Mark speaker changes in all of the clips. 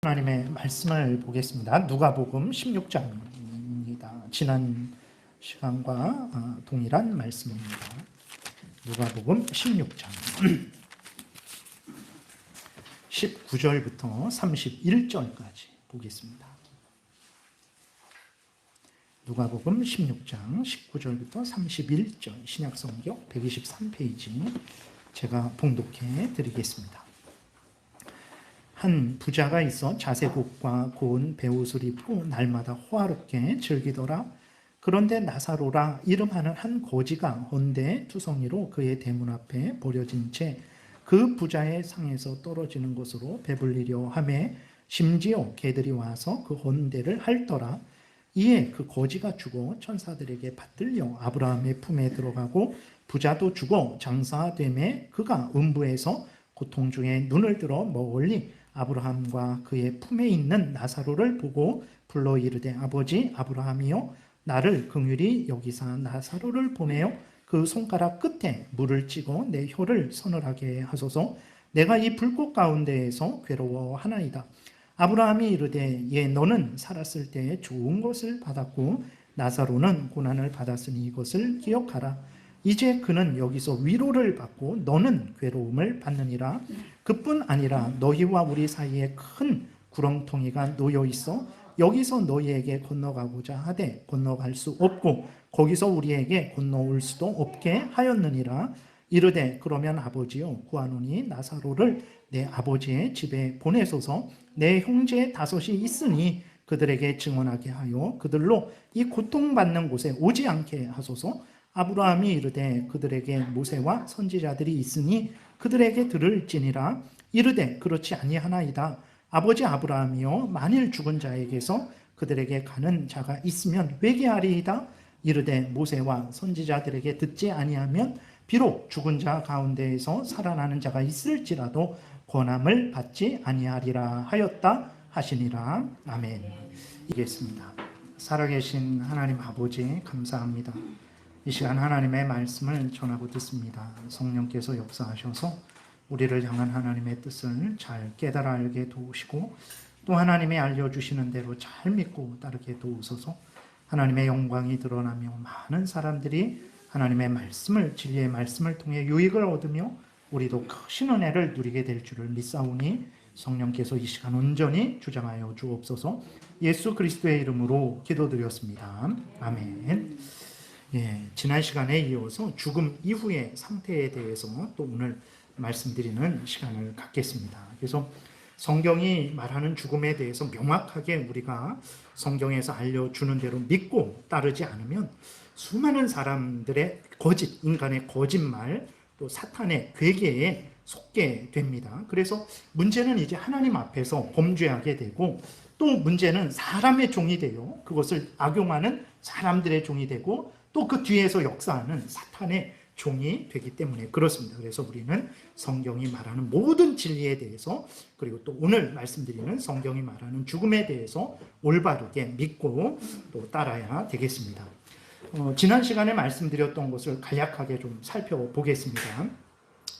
Speaker 1: 하나님의 말씀을 보겠습니다. 누가복음 16장입니다. 지난 시간과 동일한 말씀입니다. 누가복음 16장 19절부터 31절까지 보겠습니다. 누가복음 16장 19절부터 31절 신약성경 123페이지 제가 봉독해 드리겠습니다. 한 부자가 있어 자색옷과 고운 베옷을 입고 날마다 호화롭게 즐기더라. 그런데 나사로라 이름하는 한 거지가 헌데 투성이로 그의 대문 앞에 버려진 채 그 부자의 상에서 떨어지는 것으로 배불리려 하매 심지어 개들이 와서 그 헌데를 핥더라. 이에 그 거지가 죽어 천사들에게 받들려 아브라함의 품에 들어가고 부자도 죽어 장사되매 그가 음부에서 고통 중에 눈을 들어 멀리 아브라함과 그의 품에 있는 나사로를 보고 불러 이르되 아버지 아브라함이여 나를 긍휼히 여기사 나사로를 보내어 그 손가락 끝에 물을 찍어 내 혀를 서늘하게 하소서. 내가 이 불꽃 가운데에서 괴로워하나이다. 아브라함이 이르되 예 너는 살았을 때에 좋은 것을 받았고 나사로는 고난을 받았으니 이것을 기억하라. 이제 그는 여기서 위로를 받고 너는 괴로움을 받느니라. 그뿐 아니라 너희와 우리 사이에 큰 구렁텅이가 놓여 있어 여기서 너희에게 건너가고자 하되 건너갈 수 없고 거기서 우리에게 건너올 수도 없게 하였느니라. 이르되 그러면 아버지여 구하노니 나사로를 내 아버지의 집에 보내소서. 내 형제 다섯이 있으니 그들에게 증언하게 하여 그들로 이 고통받는 곳에 오지 않게 하소서. 아브라함이 이르되 그들에게 모세와 선지자들이 있으니 그들에게 들을지니라. 이르되 그렇지 아니하나이다. 아버지 아브라함이여 만일 죽은 자에게서 그들에게 가는 자가 있으면 회개하리이다. 이르되 모세와 선지자들에게 듣지 아니하면 비록 죽은 자 가운데에서 살아나는 자가 있을지라도 권함을 받지 아니하리라 하였다 하시니라. 아멘. 이겠습니다. 살아계신 하나님 아버지 감사합니다. 이 시간 하나님의 말씀을 전하고 듣습니다. 성령께서 역사하셔서 우리를 향한 하나님의 뜻을 잘 깨달아 알게 도우시고 또 하나님이 알려주시는 대로 잘 믿고 따르게 도우소서. 하나님의 영광이 드러나며 많은 사람들이 하나님의 말씀을 진리의 말씀을 통해 유익을 얻으며 우리도 크신 은혜를 누리게 될 줄을 믿사오니 성령께서 이 시간 온전히 주장하여 주옵소서. 예수 그리스도의 이름으로 기도드렸습니다. 아멘. 지난 시간에 이어서 죽음 이후의 상태에 대해서 또 오늘 말씀드리는 시간을 갖겠습니다. 그래서 성경이 말하는 죽음에 대해서 명확하게 우리가 성경에서 알려주는 대로 믿고 따르지 않으면 수많은 사람들의 거짓, 인간의 거짓말, 또 사탄의 괴계에 속게 됩니다. 그래서 문제는 이제 하나님 앞에서 범죄하게 되고 또 문제는 사람의 종이 되어 그것을 악용하는 사람들의 종이 되고 또 그 뒤에서 역사하는 사탄의 종이 되기 때문에 그렇습니다. 그래서 우리는 성경이 말하는 모든 진리에 대해서 그리고 또 오늘 말씀드리는 성경이 말하는 죽음에 대해서 올바르게 믿고 또 따라야 되겠습니다. 지난 시간에 말씀드렸던 것을 간략하게 좀 살펴보겠습니다.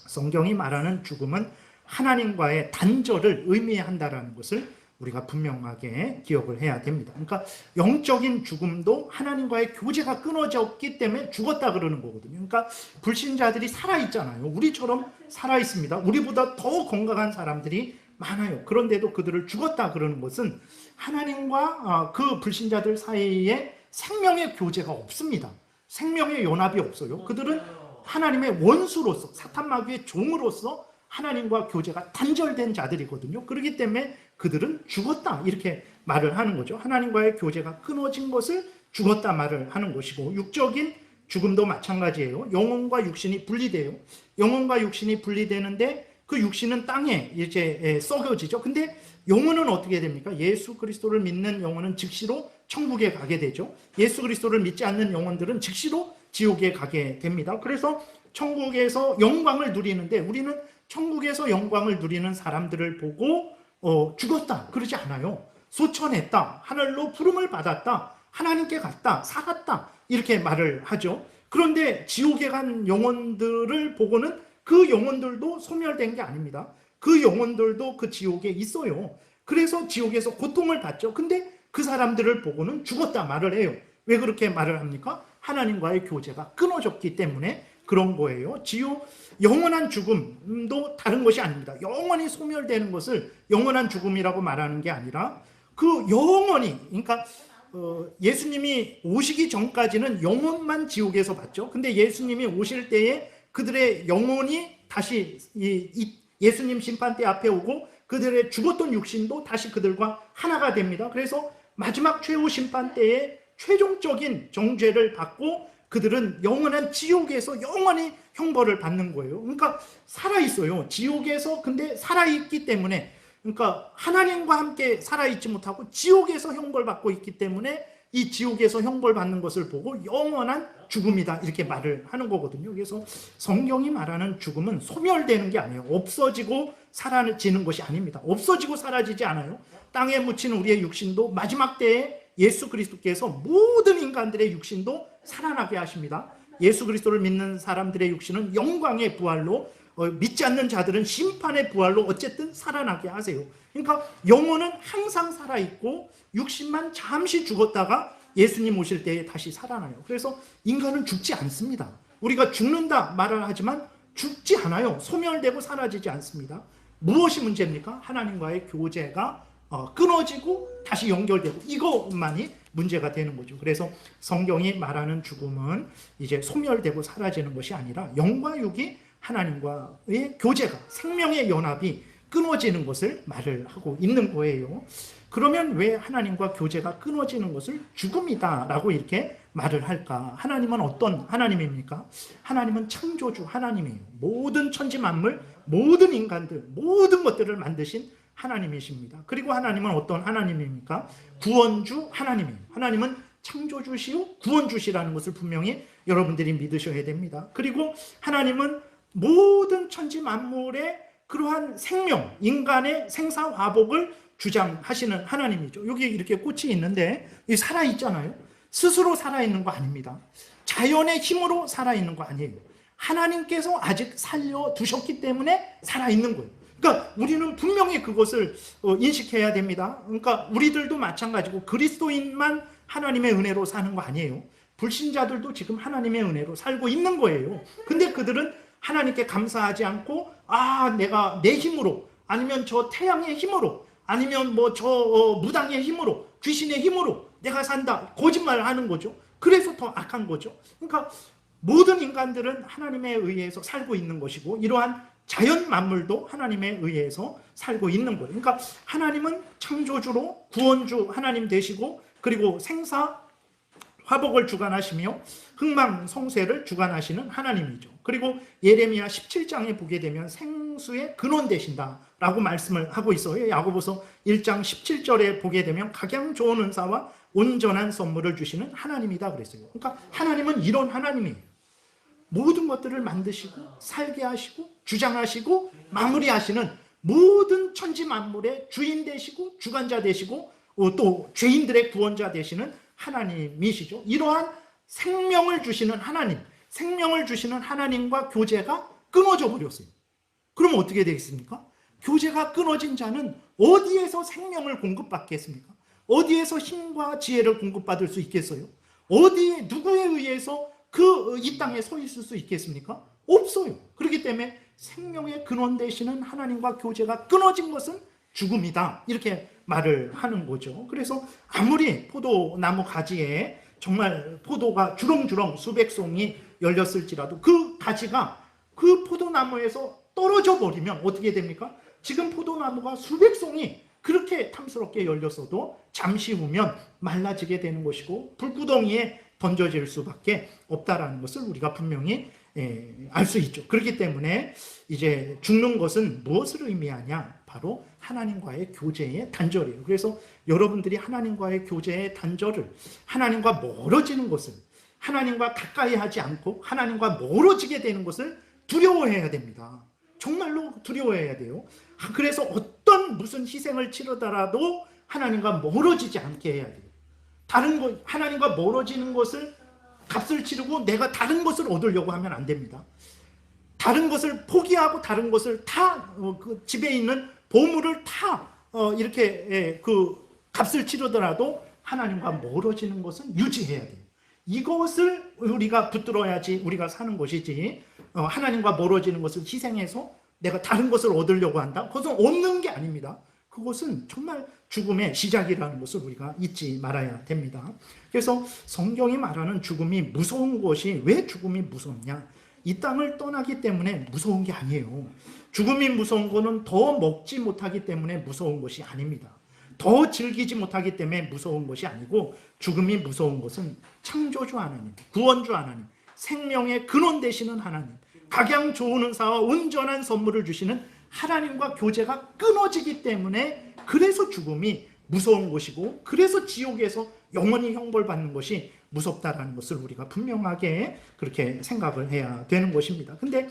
Speaker 1: 성경이 말하는 죽음은 하나님과의 단절을 의미한다라는 것을 우리가 분명하게 기억을 해야 됩니다. 그러니까 영적인 죽음도 하나님과의 교제가 끊어졌기 때문에 죽었다 그러는 거거든요. 그러니까 불신자들이 살아있잖아요. 우리처럼 살아있습니다. 우리보다 더 건강한 사람들이 많아요. 그런데도 그들을 죽었다 그러는 것은 하나님과 그 불신자들 사이에 생명의 교제가 없습니다. 생명의 연합이 없어요. 그들은 하나님의 원수로서 사탄 마귀의 종으로서 하나님과 교제가 단절된 자들이거든요. 그렇기 때문에 그들은 죽었다 이렇게 말을 하는 거죠. 하나님과의 교제가 끊어진 것을 죽었다 말을 하는 것이고 육적인 죽음도 마찬가지예요. 영혼과 육신이 분리돼요. 영혼과 육신이 분리되는데 그 육신은 땅에 이제 썩어지죠. 근데 영혼은 어떻게 됩니까? 예수 그리스도를 믿는 영혼은 즉시로 천국에 가게 되죠. 예수 그리스도를 믿지 않는 영혼들은 즉시로 지옥에 가게 됩니다. 그래서 천국에서 영광을 누리는데 우리는 천국에서 영광을 누리는 사람들을 보고 죽었다 그러지 않아요. 소천했다, 하늘로 부름을 받았다, 하나님께 갔다, 살았다 이렇게 말을 하죠. 그런데 지옥에 간 영혼들을 보고는 그 영혼들도 소멸된 게 아닙니다. 그 영혼들도 그 지옥에 있어요. 그래서 지옥에서 고통을 받죠. 근데 그 사람들을 보고는 죽었다 말을 해요. 왜 그렇게 말을 합니까? 하나님과의 교제가 끊어졌기 때문에 그런 거예요. 영원한 죽음도 다른 것이 아닙니다. 영원히 소멸되는 것을 영원한 죽음이라고 말하는 게 아니라 그 영원히, 그러니까 예수님이 오시기 전까지는 영혼만 지옥에서 봤죠. 근데 예수님이 오실 때에 그들의 영혼이 다시 예수님 심판대 앞에 오고 그들의 죽었던 육신도 다시 그들과 하나가 됩니다. 그래서 마지막 최후 심판 때에 최종적인 정죄를 받고 그들은 영원한 지옥에서 영원히 형벌을 받는 거예요. 그러니까 살아있어요. 지옥에서 근데 살아있기 때문에, 그러니까 하나님과 함께 살아있지 못하고 지옥에서 형벌받고 있기 때문에 이 지옥에서 형벌받는 것을 보고 영원한 죽음이다 이렇게 말을 하는 거거든요. 그래서 성경이 말하는 죽음은 소멸되는 게 아니에요. 없어지고 사라지는 것이 아닙니다. 없어지고 사라지지 않아요. 땅에 묻힌 우리의 육신도 마지막 때에 예수 그리스도께서 모든 인간들의 육신도 살아나게 하십니다. 예수 그리스도를 믿는 사람들의 육신은 영광의 부활로, 믿지 않는 자들은 심판의 부활로 어쨌든 살아나게 하세요. 그러니까 영혼은 항상 살아있고 육신만 잠시 죽었다가 예수님 오실 때에 다시 살아나요. 그래서 인간은 죽지 않습니다. 우리가 죽는다 말을 하지만 죽지 않아요. 소멸되고 사라지지 않습니다. 무엇이 문제입니까? 하나님과의 교제가 끊어지고 다시 연결되고 이것만이 문제가 되는 거죠. 그래서 성경이 말하는 죽음은 이제 소멸되고 사라지는 것이 아니라 영과 육이 하나님과의 교제가, 생명의 연합이 끊어지는 것을 말을 하고 있는 거예요. 그러면 왜 하나님과 교제가 끊어지는 것을 죽음이다라고 이렇게 말을 할까? 하나님은 어떤 하나님입니까? 하나님은 창조주 하나님이에요. 모든 천지 만물, 모든 인간들, 모든 것들을 만드신 하나님이십니다. 그리고 하나님은 어떤 하나님입니까? 구원주 하나님이에요. 하나님은 창조주시요 구원주시라는 것을 분명히 여러분들이 믿으셔야 됩니다. 그리고 하나님은 모든 천지 만물의 그러한 생명, 인간의 생사화복을 주장하시는 하나님이죠. 여기 이렇게 꽃이 있는데 살아있잖아요. 스스로 살아있는 거 아닙니다. 자연의 힘으로 살아있는 거 아니에요. 하나님께서 아직 살려두셨기 때문에 살아있는 거예요. 그러니까 우리는 분명히 그것을 인식해야 됩니다. 그러니까 우리들도 마찬가지고 그리스도인만 하나님의 은혜로 사는 거 아니에요. 불신자들도 지금 하나님의 은혜로 살고 있는 거예요. 근데 그들은 하나님께 감사하지 않고 내가 내 힘으로 아니면 저 태양의 힘으로 아니면 뭐 저 무당의 힘으로 귀신의 힘으로 내가 산다 거짓말을 하는 거죠. 그래서 더 악한 거죠. 그러니까 모든 인간들은 하나님에 의해서 살고 있는 것이고 이러한 자연 만물도 하나님에 의해서 살고 있는 거예요. 그러니까 하나님은 창조주로 구원주 하나님 되시고 그리고 생사 화복을 주관하시며 흥망성쇠를 주관하시는 하나님이죠. 그리고 예레미야 17장에 보게 되면 생수의 근원 되신다라고 말씀을 하고 있어요. 야고보서 1장 17절에 보게 되면 각양 좋은 은사와 온전한 선물을 주시는 하나님이다 그랬어요. 그러니까 하나님은 이런 하나님이에요. 모든 것들을 만드시고 살게 하시고 주장하시고 마무리하시는 모든 천지 만물의 주인 되시고 주관자 되시고 또 죄인들의 구원자 되시는 하나님이시죠. 이러한 생명을 주시는 하나님, 생명을 주시는 하나님과 교제가 끊어져 버렸어요. 그럼 어떻게 되겠습니까? 교제가 끊어진 자는 어디에서 생명을 공급받겠습니까? 어디에서 힘과 지혜를 공급받을 수 있겠어요? 어디에 누구에 의해서 이 땅에 서 있을 수 있겠습니까? 없어요. 그렇기 때문에 생명의 근원 되시는 하나님과 교제가 끊어진 것은 죽음이다 이렇게 말을 하는 거죠. 그래서 아무리 포도나무 가지에 정말 포도가 주렁주렁 수백 송이 열렸을지라도 그 가지가 그 포도나무에서 떨어져 버리면 어떻게 됩니까? 지금 포도나무가 수백 송이 그렇게 탐스럽게 열렸어도 잠시 후면 말라지게 되는 것이고 불구덩이에 던져질 수밖에 없다라는 것을 우리가 분명히 알 수 있죠. 그렇기 때문에 이제 죽는 것은 무엇을 의미하냐? 바로 하나님과의 교제의 단절이에요. 그래서 여러분들이 하나님과의 교제의 단절을, 하나님과 멀어지는 것을, 하나님과 가까이 하지 않고 하나님과 멀어지게 되는 것을 두려워해야 됩니다. 정말로 두려워해야 돼요. 그래서 어떤 무슨 희생을 치르더라도 하나님과 멀어지지 않게 해야 돼요. 하나님과 멀어지는 것을 값을 치르고 내가 다른 것을 얻으려고 하면 안 됩니다. 다른 것을 포기하고 다른 것을 다 그 집에 있는 보물을 다 이렇게 그 값을 치르더라도 하나님과 멀어지는 것은 유지해야 돼요. 이것을 우리가 붙들어야지 우리가 사는 것이지, 하나님과 멀어지는 것을 희생해서 내가 다른 것을 얻으려고 한다? 그것은 얻는 게 아닙니다. 그것은 정말 죽음의 시작이라는 것을 우리가 잊지 말아야 됩니다. 그래서 성경이 말하는 죽음이 무서운 것이, 왜 죽음이 무섭냐? 이 땅을 떠나기 때문에 무서운 게 아니에요. 죽음이 무서운 것은 더 먹지 못하기 때문에 무서운 것이 아닙니다. 더 즐기지 못하기 때문에 무서운 것이 아니고, 죽음이 무서운 것은 창조주 하나님, 구원주 하나님, 생명의 근원 되시는 하나님, 각양 좋은 은사와 온전한 선물을 주시는 하나님과 교제가 끊어지기 때문에, 그래서 죽음이 무서운 것이고, 그래서 지옥에서 영원히 형벌받는 것이 무섭다라는 것을 우리가 분명하게 그렇게 생각을 해야 되는 것입니다. 근데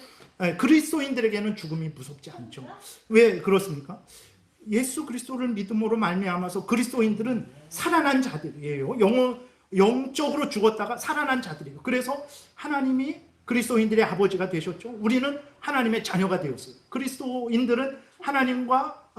Speaker 1: 그리스도인들에게는 죽음이 무섭지 않죠. 왜 그렇습니까? 예수 그리스도를 믿음으로 말미암아서 그리스도인들은 살아난 자들이에요. 영적으로 죽었다가 살아난 자들이에요. 그래서 하나님이 그리스도인들의 아버지가 되셨죠. 우리는 하나님의 자녀가 되었어요. 그리스도인들은 하나님과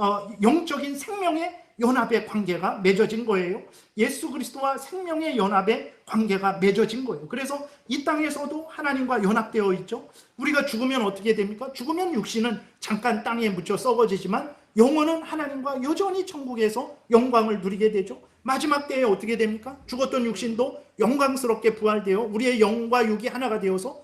Speaker 1: 영적인 생명의 연합의 관계가 맺어진 거예요. 예수 그리스도와 생명의 연합의 관계가 맺어진 거예요. 그래서 이 땅에서도 하나님과 연합되어 있죠. 우리가 죽으면 어떻게 됩니까? 죽으면 육신은 잠깐 땅에 묻혀 썩어지지만 영혼은 하나님과 여전히 천국에서 영광을 누리게 되죠. 마지막 때에 어떻게 됩니까? 죽었던 육신도 영광스럽게 부활되어 우리의 영과 육이 하나가 되어서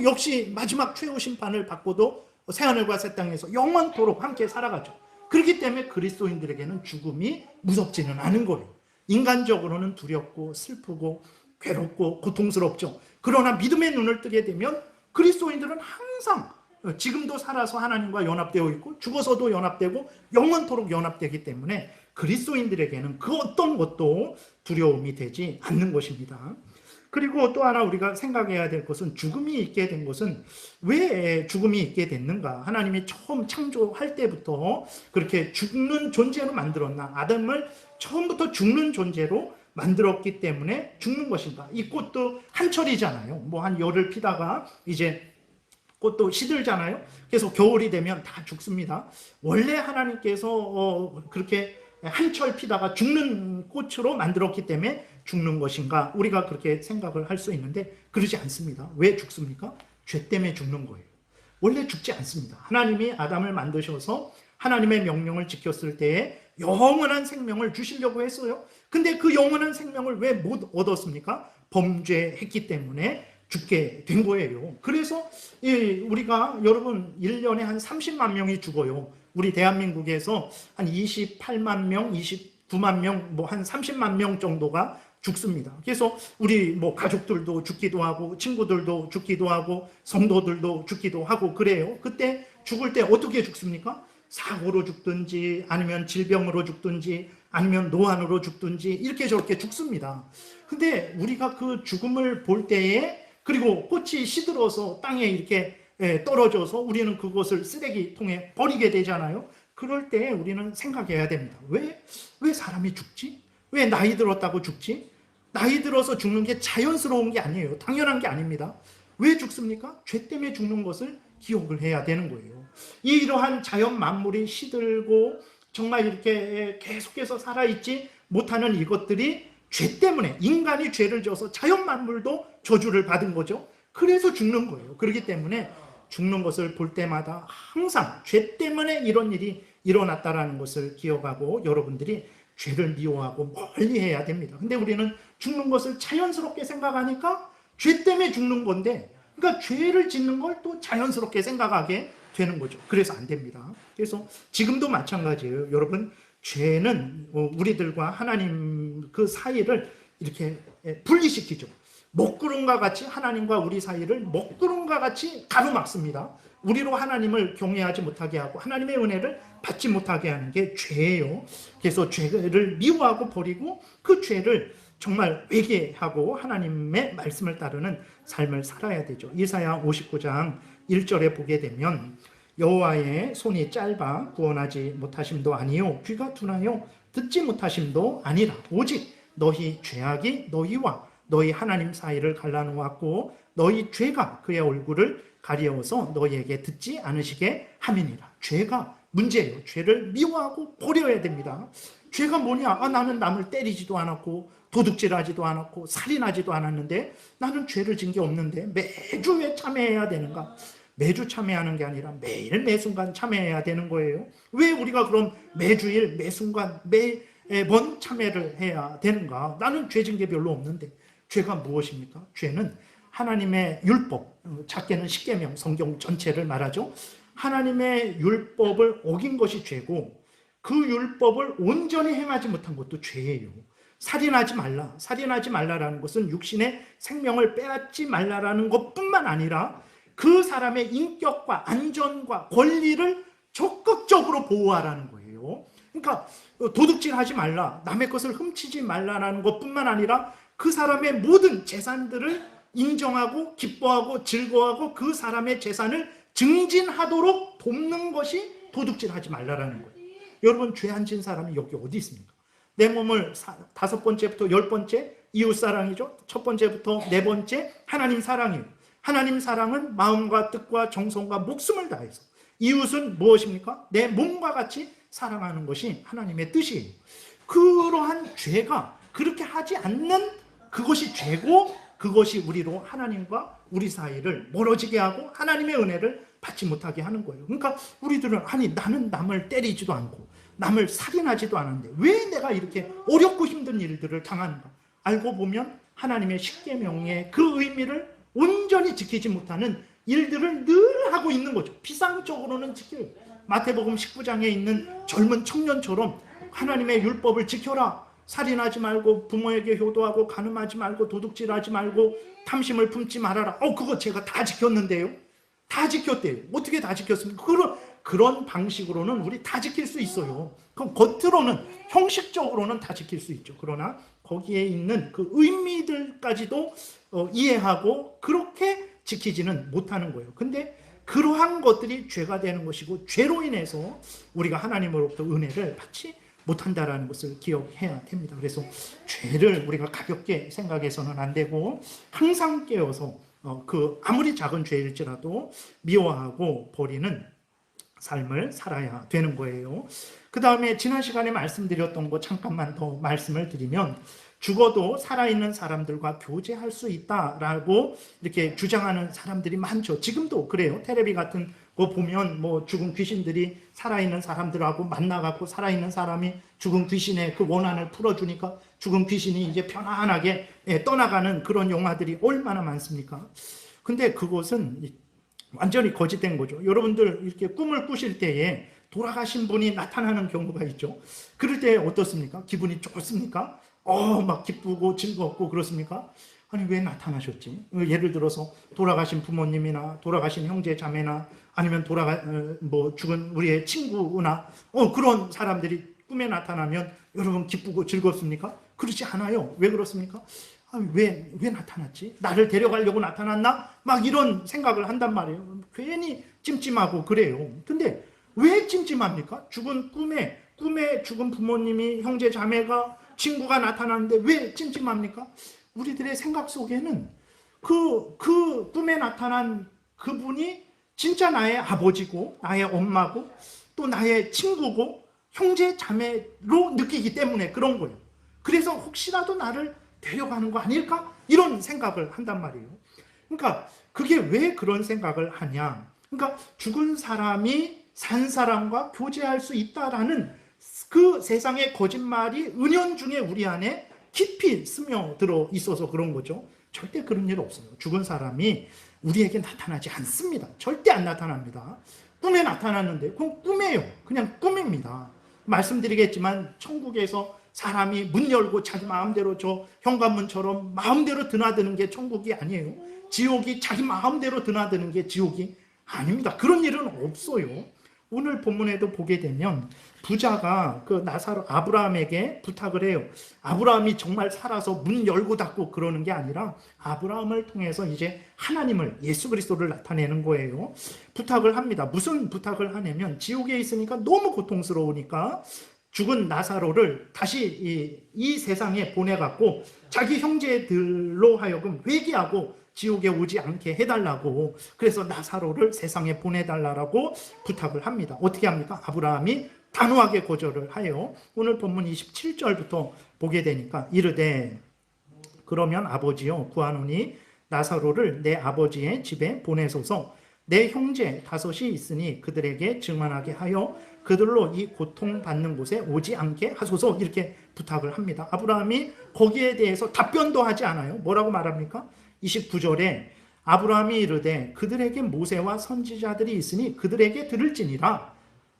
Speaker 1: 역시 마지막 최후 심판을 받고도 새하늘과 새 땅에서 영원토록 함께 살아가죠. 그렇기 때문에 그리스도인들에게는 죽음이 무섭지는 않은 거예요. 인간적으로는 두렵고 슬프고 괴롭고 고통스럽죠. 그러나 믿음의 눈을 뜨게 되면 그리스도인들은 항상 지금도 살아서 하나님과 연합되어 있고 죽어서도 연합되고 영원토록 연합되기 때문에 그리스도인들에게는 그 어떤 것도 두려움이 되지 않는 것입니다. 그리고 또 하나 우리가 생각해야 될 것은, 죽음이 있게 된 것은 왜 죽음이 있게 됐는가? 하나님이 처음 창조할 때부터 그렇게 죽는 존재로 만들었나? 아담을 처음부터 죽는 존재로 만들었기 때문에 죽는 것인가? 이 꽃도 한철이잖아요. 뭐 한 열을 피다가 이제 꽃도 시들잖아요. 그래서 겨울이 되면 다 죽습니다. 원래 하나님께서 그렇게 한철 피다가 죽는 꽃으로 만들었기 때문에 죽는 것인가? 우리가 그렇게 생각을 할 수 있는데 그러지 않습니다. 왜 죽습니까? 죄 때문에 죽는 거예요. 원래 죽지 않습니다. 하나님이 아담을 만드셔서 하나님의 명령을 지켰을 때에 영원한 생명을 주시려고 했어요. 근데 그 영원한 생명을 왜 못 얻었습니까? 범죄했기 때문에 죽게 된 거예요. 그래서 우리가 여러분 1년에 한 30만 명이 죽어요. 우리 대한민국에서 한 28만 명, 29만 명, 뭐 한 30만 명 정도가 죽습니다. 그래서 우리 뭐 가족들도 죽기도 하고 친구들도 죽기도 하고 성도들도 죽기도 하고 그래요. 그때 죽을 때 어떻게 죽습니까? 사고로 죽든지 아니면 질병으로 죽든지 아니면 노안으로 죽든지 이렇게 저렇게 죽습니다. 근데 우리가 그 죽음을 볼 때에, 그리고 꽃이 시들어서 땅에 이렇게 떨어져서 우리는 그것을 쓰레기통에 버리게 되잖아요. 그럴 때 우리는 생각해야 됩니다. 왜 사람이 죽지? 왜 나이 들었다고 죽지? 나이 들어서 죽는 게 자연스러운 게 아니에요. 당연한 게 아닙니다. 왜 죽습니까? 죄 때문에 죽는 것을 기억을 해야 되는 거예요. 이러한 자연 만물이 시들고 정말 이렇게 계속해서 살아있지 못하는 이것들이 죄 때문에, 인간이 죄를 져서 자연 만물도 저주를 받은 거죠. 그래서 죽는 거예요. 그렇기 때문에 죽는 것을 볼 때마다 항상 죄 때문에 이런 일이 일어났다라는 것을 기억하고 여러분들이 죄를 미워하고 멀리해야 됩니다. 근데 우리는 죽는 것을 자연스럽게 생각하니까 죄 때문에 죽는 건데, 그러니까 죄를 짓는 걸 또 자연스럽게 생각하게 되는 거죠. 그래서 안 됩니다. 그래서 지금도 마찬가지예요. 여러분, 죄는 우리들과 하나님 그 사이를 이렇게 분리시키죠. 먹구름과 같이 하나님과 우리 사이를 먹구름과 같이 가로막습니다. 우리로 하나님을 경외하지 못하게 하고 하나님의 은혜를 받지 못하게 하는 게 죄예요. 그래서 죄를 미워하고 버리고 그 죄를 정말 회개하고 하나님의 말씀을 따르는 삶을 살아야 되죠. 이사야 59장 1절에 보게 되면, 여호와의 손이 짧아 구원하지 못하심도 아니요 귀가 둔하여 듣지 못하심도 아니라 오직 너희 죄악이 너희와 너희 하나님 사이를 갈라놓았고 너희 죄가 그의 얼굴을 가리워서 너희에게 듣지 않으시게 함이니라. 죄가 문제예요. 죄를 미워하고 버려야 됩니다. 죄가 뭐냐? 나는 남을 때리지도 않았고 도둑질하지도 않았고 살인하지도 않았는데 나는 죄를 진 게 없는데 매주 왜 참회해야 되는가? 매주 참회하는 게 아니라 매일 매순간 참회해야 되는 거예요. 왜 우리가 그럼 매주일 매순간 매번 참회를 해야 되는가? 나는 죄 진 게 별로 없는데. 죄가 무엇입니까? 죄는 하나님의 율법, 작게는 십계명, 성경 전체를 말하죠. 하나님의 율법을 어긴 것이 죄고 그 율법을 온전히 행하지 못한 것도 죄예요. 살인하지 말라. 살인하지 말라라는 것은 육신의 생명을 빼앗지 말라라는 것뿐만 아니라 그 사람의 인격과 안전과 권리를 적극적으로 보호하라는 거예요. 그러니까 도둑질하지 말라, 남의 것을 훔치지 말라라는 것뿐만 아니라 그 사람의 모든 재산들을 인정하고 기뻐하고 즐거워하고 그 사람의 재산을 증진하도록 돕는 것이 도둑질하지 말라라는 거예요. 여러분, 죄 안 진 사람이 여기 어디 있습니까? 내 몸을 5번째부터 10번째 이웃사랑이죠. 첫 번째부터 네 번째 하나님 사랑이에요. 하나님 사랑은 마음과 뜻과 정성과 목숨을 다해서, 이웃은 무엇입니까? 내 몸과 같이 사랑하는 것이 하나님의 뜻이에요. 그러한 죄가 그렇게 하지 않는 그것이 죄고, 그것이 우리로 하나님과 우리 사이를 멀어지게 하고 하나님의 은혜를 받지 못하게 하는 거예요. 그러니까 우리들은 나는 남을 때리지도 않고 남을 살인하지도 않았는데 왜 내가 이렇게 어렵고 힘든 일들을 당하는가? 알고 보면 하나님의 십계명의 그 의미를 온전히 지키지 못하는 일들을 늘 하고 있는 거죠. 피상적으로는 지켜요. 마태복음 19장에 있는 젊은 청년처럼 하나님의 율법을 지켜라. 살인하지 말고 부모에게 효도하고 간음하지 말고 도둑질하지 말고 탐심을 품지 말아라. 그거 제가 다 지켰는데요. 다 지켰대요. 어떻게 다 지켰습니까? 그런 방식으로는 우리 다 지킬 수 있어요. 그럼 겉으로는, 형식적으로는 다 지킬 수 있죠. 그러나 거기에 있는 그 의미들까지도 이해하고 그렇게 지키지는 못하는 거예요. 근데 그러한 것들이 죄가 되는 것이고, 죄로 인해서 우리가 하나님으로부터 은혜를 받지 못한다라는 것을 기억해야 됩니다. 그래서 죄를 우리가 가볍게 생각해서는 안 되고 항상 깨어서 아무리 작은 죄일지라도 미워하고 버리는 삶을 살아야 되는 거예요. 그 다음에 지난 시간에 말씀드렸던 거 잠깐만 더 말씀을 드리면, 죽어도 살아있는 사람들과 교제할 수 있다라고 이렇게 주장하는 사람들이 많죠. 지금도 그래요. 텔레비 같은 거 보면 죽은 귀신들이 살아있는 사람들하고 만나갖고 살아있는 사람이 죽은 귀신의 그 원한을 풀어주니까 죽은 귀신이 이제 편안하게 떠나가는 그런 영화들이 얼마나 많습니까? 근데 그것은 완전히 거짓된 거죠. 여러분들 이렇게 꿈을 꾸실 때에 돌아가신 분이 나타나는 경우가 있죠. 그럴 때 어떻습니까? 기분이 좋습니까? 막 기쁘고 즐겁고 그렇습니까? 아니, 왜 나타나셨지? 예를 들어서 돌아가신 부모님이나 돌아가신 형제 자매나 아니면 죽은 우리의 친구나 그런 사람들이 꿈에 나타나면 여러분 기쁘고 즐겁습니까? 그렇지 않아요. 왜 그렇습니까? 왜 나타났지? 나를 데려가려고 나타났나? 막 이런 생각을 한단 말이에요. 괜히 찜찜하고 그래요. 근데 왜 찜찜합니까? 죽은 꿈에 죽은 부모님이, 형제 자매가, 친구가 나타나는데 왜 찜찜합니까? 우리들의 생각 속에는 그 꿈에 나타난 그분이 진짜 나의 아버지고 나의 엄마고 또 나의 친구고 형제 자매로 느끼기 때문에 그런 거예요. 그래서 혹시라도 나를 데려가는 거 아닐까? 이런 생각을 한단 말이에요. 그러니까 그게 왜 그런 생각을 하냐? 그러니까 죽은 사람이 산 사람과 교제할 수 있다라는 그 세상의 거짓말이 은연중에 우리 안에 깊이 스며들어 있어서 그런 거죠. 절대 그런 일 없어요. 죽은 사람이 우리에게 나타나지 않습니다. 절대 안 나타납니다. 꿈에 나타났는데 그건 꿈이에요. 그냥 꿈입니다. 말씀드리겠지만 천국에서 사람이 문 열고 자기 마음대로 저 현관문처럼 마음대로 드나드는 게 천국이 아니에요. 지옥이 자기 마음대로 드나드는 게 지옥이 아닙니다. 그런 일은 없어요. 오늘 본문에도 보게 되면 부자가 아브라함에게 부탁을 해요. 아브라함이 정말 살아서 문 열고 닫고 그러는 게 아니라 아브라함을 통해서 이제 하나님을, 예수 그리스도를 나타내는 거예요. 부탁을 합니다. 무슨 부탁을 하냐면 지옥에 있으니까 너무 고통스러우니까 죽은 나사로를 다시 이 세상에 보내갖고 자기 형제들로 하여금 회개하고 지옥에 오지 않게 해달라고, 그래서 나사로를 세상에 보내달라고 부탁을 합니다. 어떻게 합니까? 아브라함이 단호하게 거절을 하여 오늘 본문 27절부터 보게 되니까 이르되 그러면 아버지여 구하노니 나사로를 내 아버지의 집에 보내소서. 내 형제 5이 있으니 그들에게 증언하게 하여 그들로 이 고통받는 곳에 오지 않게 하소서. 이렇게 부탁을 합니다. 아브라함이 거기에 대해서 답변도 하지 않아요. 뭐라고 말합니까? 29절에 아브라함이 이르되 그들에게 모세와 선지자들이 있으니 그들에게 들을지니라.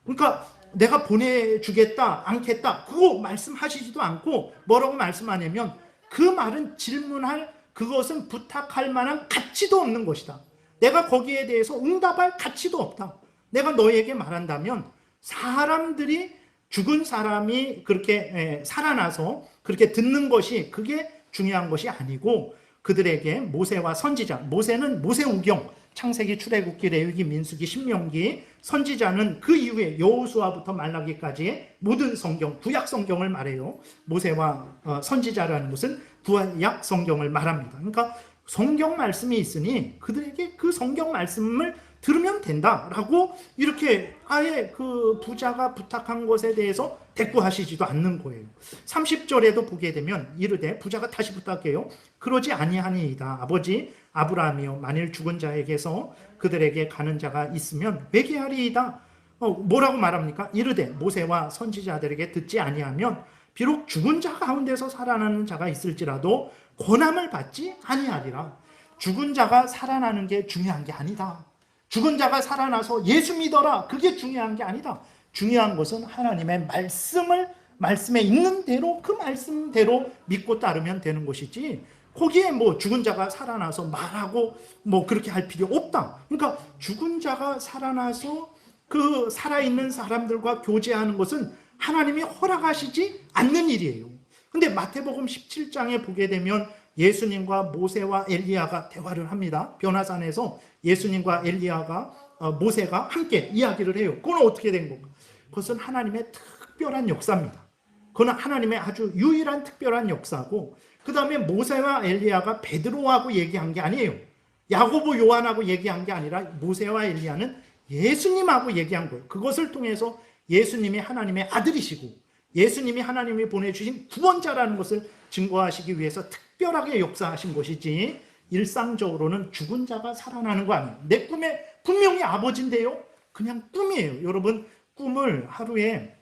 Speaker 1: 그러니까 내가 보내주겠다 않겠다 그거 말씀하시지도 않고 뭐라고 말씀하냐면 그 말은 질문할, 그것은 부탁할 만한 가치도 없는 것이다. 내가 거기에 대해서 응답할 가치도 없다. 내가 너에게 말한다면 사람들이, 죽은 사람이 그렇게 살아나서 그렇게 듣는 것이 그게 중요한 것이 아니고 그들에게 모세와 선지자, 모세는 모세우경, 창세기, 출애굽기, 레위기, 민수기, 신명기, 선지자는 그 이후에 여호수아부터 말라기까지의 모든 성경, 구약 성경을 말해요. 모세와 선지자라는 것은 구약 성경을 말합니다. 그러니까 성경 말씀이 있으니 그들에게 그 성경 말씀을 들으면 된다라고 이렇게 아예 그 부자가 부탁한 것에 대해서 대꾸하시지도 않는 거예요. 30절에도 보게 되면 이르되 부자가 다시 부탁해요. 그러지 아니하니이다. 아버지 아브라함이여 만일 죽은 자에게서 그들에게 가는 자가 있으면 회개하리이다. 뭐라고 말합니까? 이르되 모세와 선지자들에게 듣지 아니하면 비록 죽은 자 가운데서 살아나는 자가 있을지라도 권함을 받지 아니하리라. 죽은 자가 살아나는 게 중요한 게 아니다. 죽은 자가 살아나서 예수 믿어라, 그게 중요한 게 아니다. 중요한 것은 하나님의 말씀에 있는 대로 그 말씀대로 믿고 따르면 되는 것이지 거기에 뭐 죽은 자가 살아나서 말하고 뭐 그렇게 할 필요 없다. 그러니까 죽은 자가 살아나서 그 살아있는 사람들과 교제하는 것은 하나님이 허락하시지 않는 일이에요. 근데 마태복음 17장에 보게 되면 예수님과 모세와 엘리야가 대화를 합니다. 변화산에서 예수님과 엘리야가 모세가 함께 이야기를 해요. 그건 어떻게 된 건가? 그것은 하나님의 특별한 역사입니다. 그건 하나님의 아주 유일한 특별한 역사고, 그 다음에 모세와 엘리야가 베드로하고 얘기한 게 아니에요. 야고보 요한하고 얘기한 게 아니라 모세와 엘리야는 예수님하고 얘기한 거예요. 그것을 통해서 예수님이 하나님의 아들이시고 예수님이 하나님이 보내주신 구원자라는 것을 증거하시기 위해서 특별하게 역사하신 것이지 일상적으로는 죽은 자가 살아나는 거 아니에요. 내 꿈에 분명히 아버지인데요, 그냥 꿈이에요. 여러분, 꿈을 하루에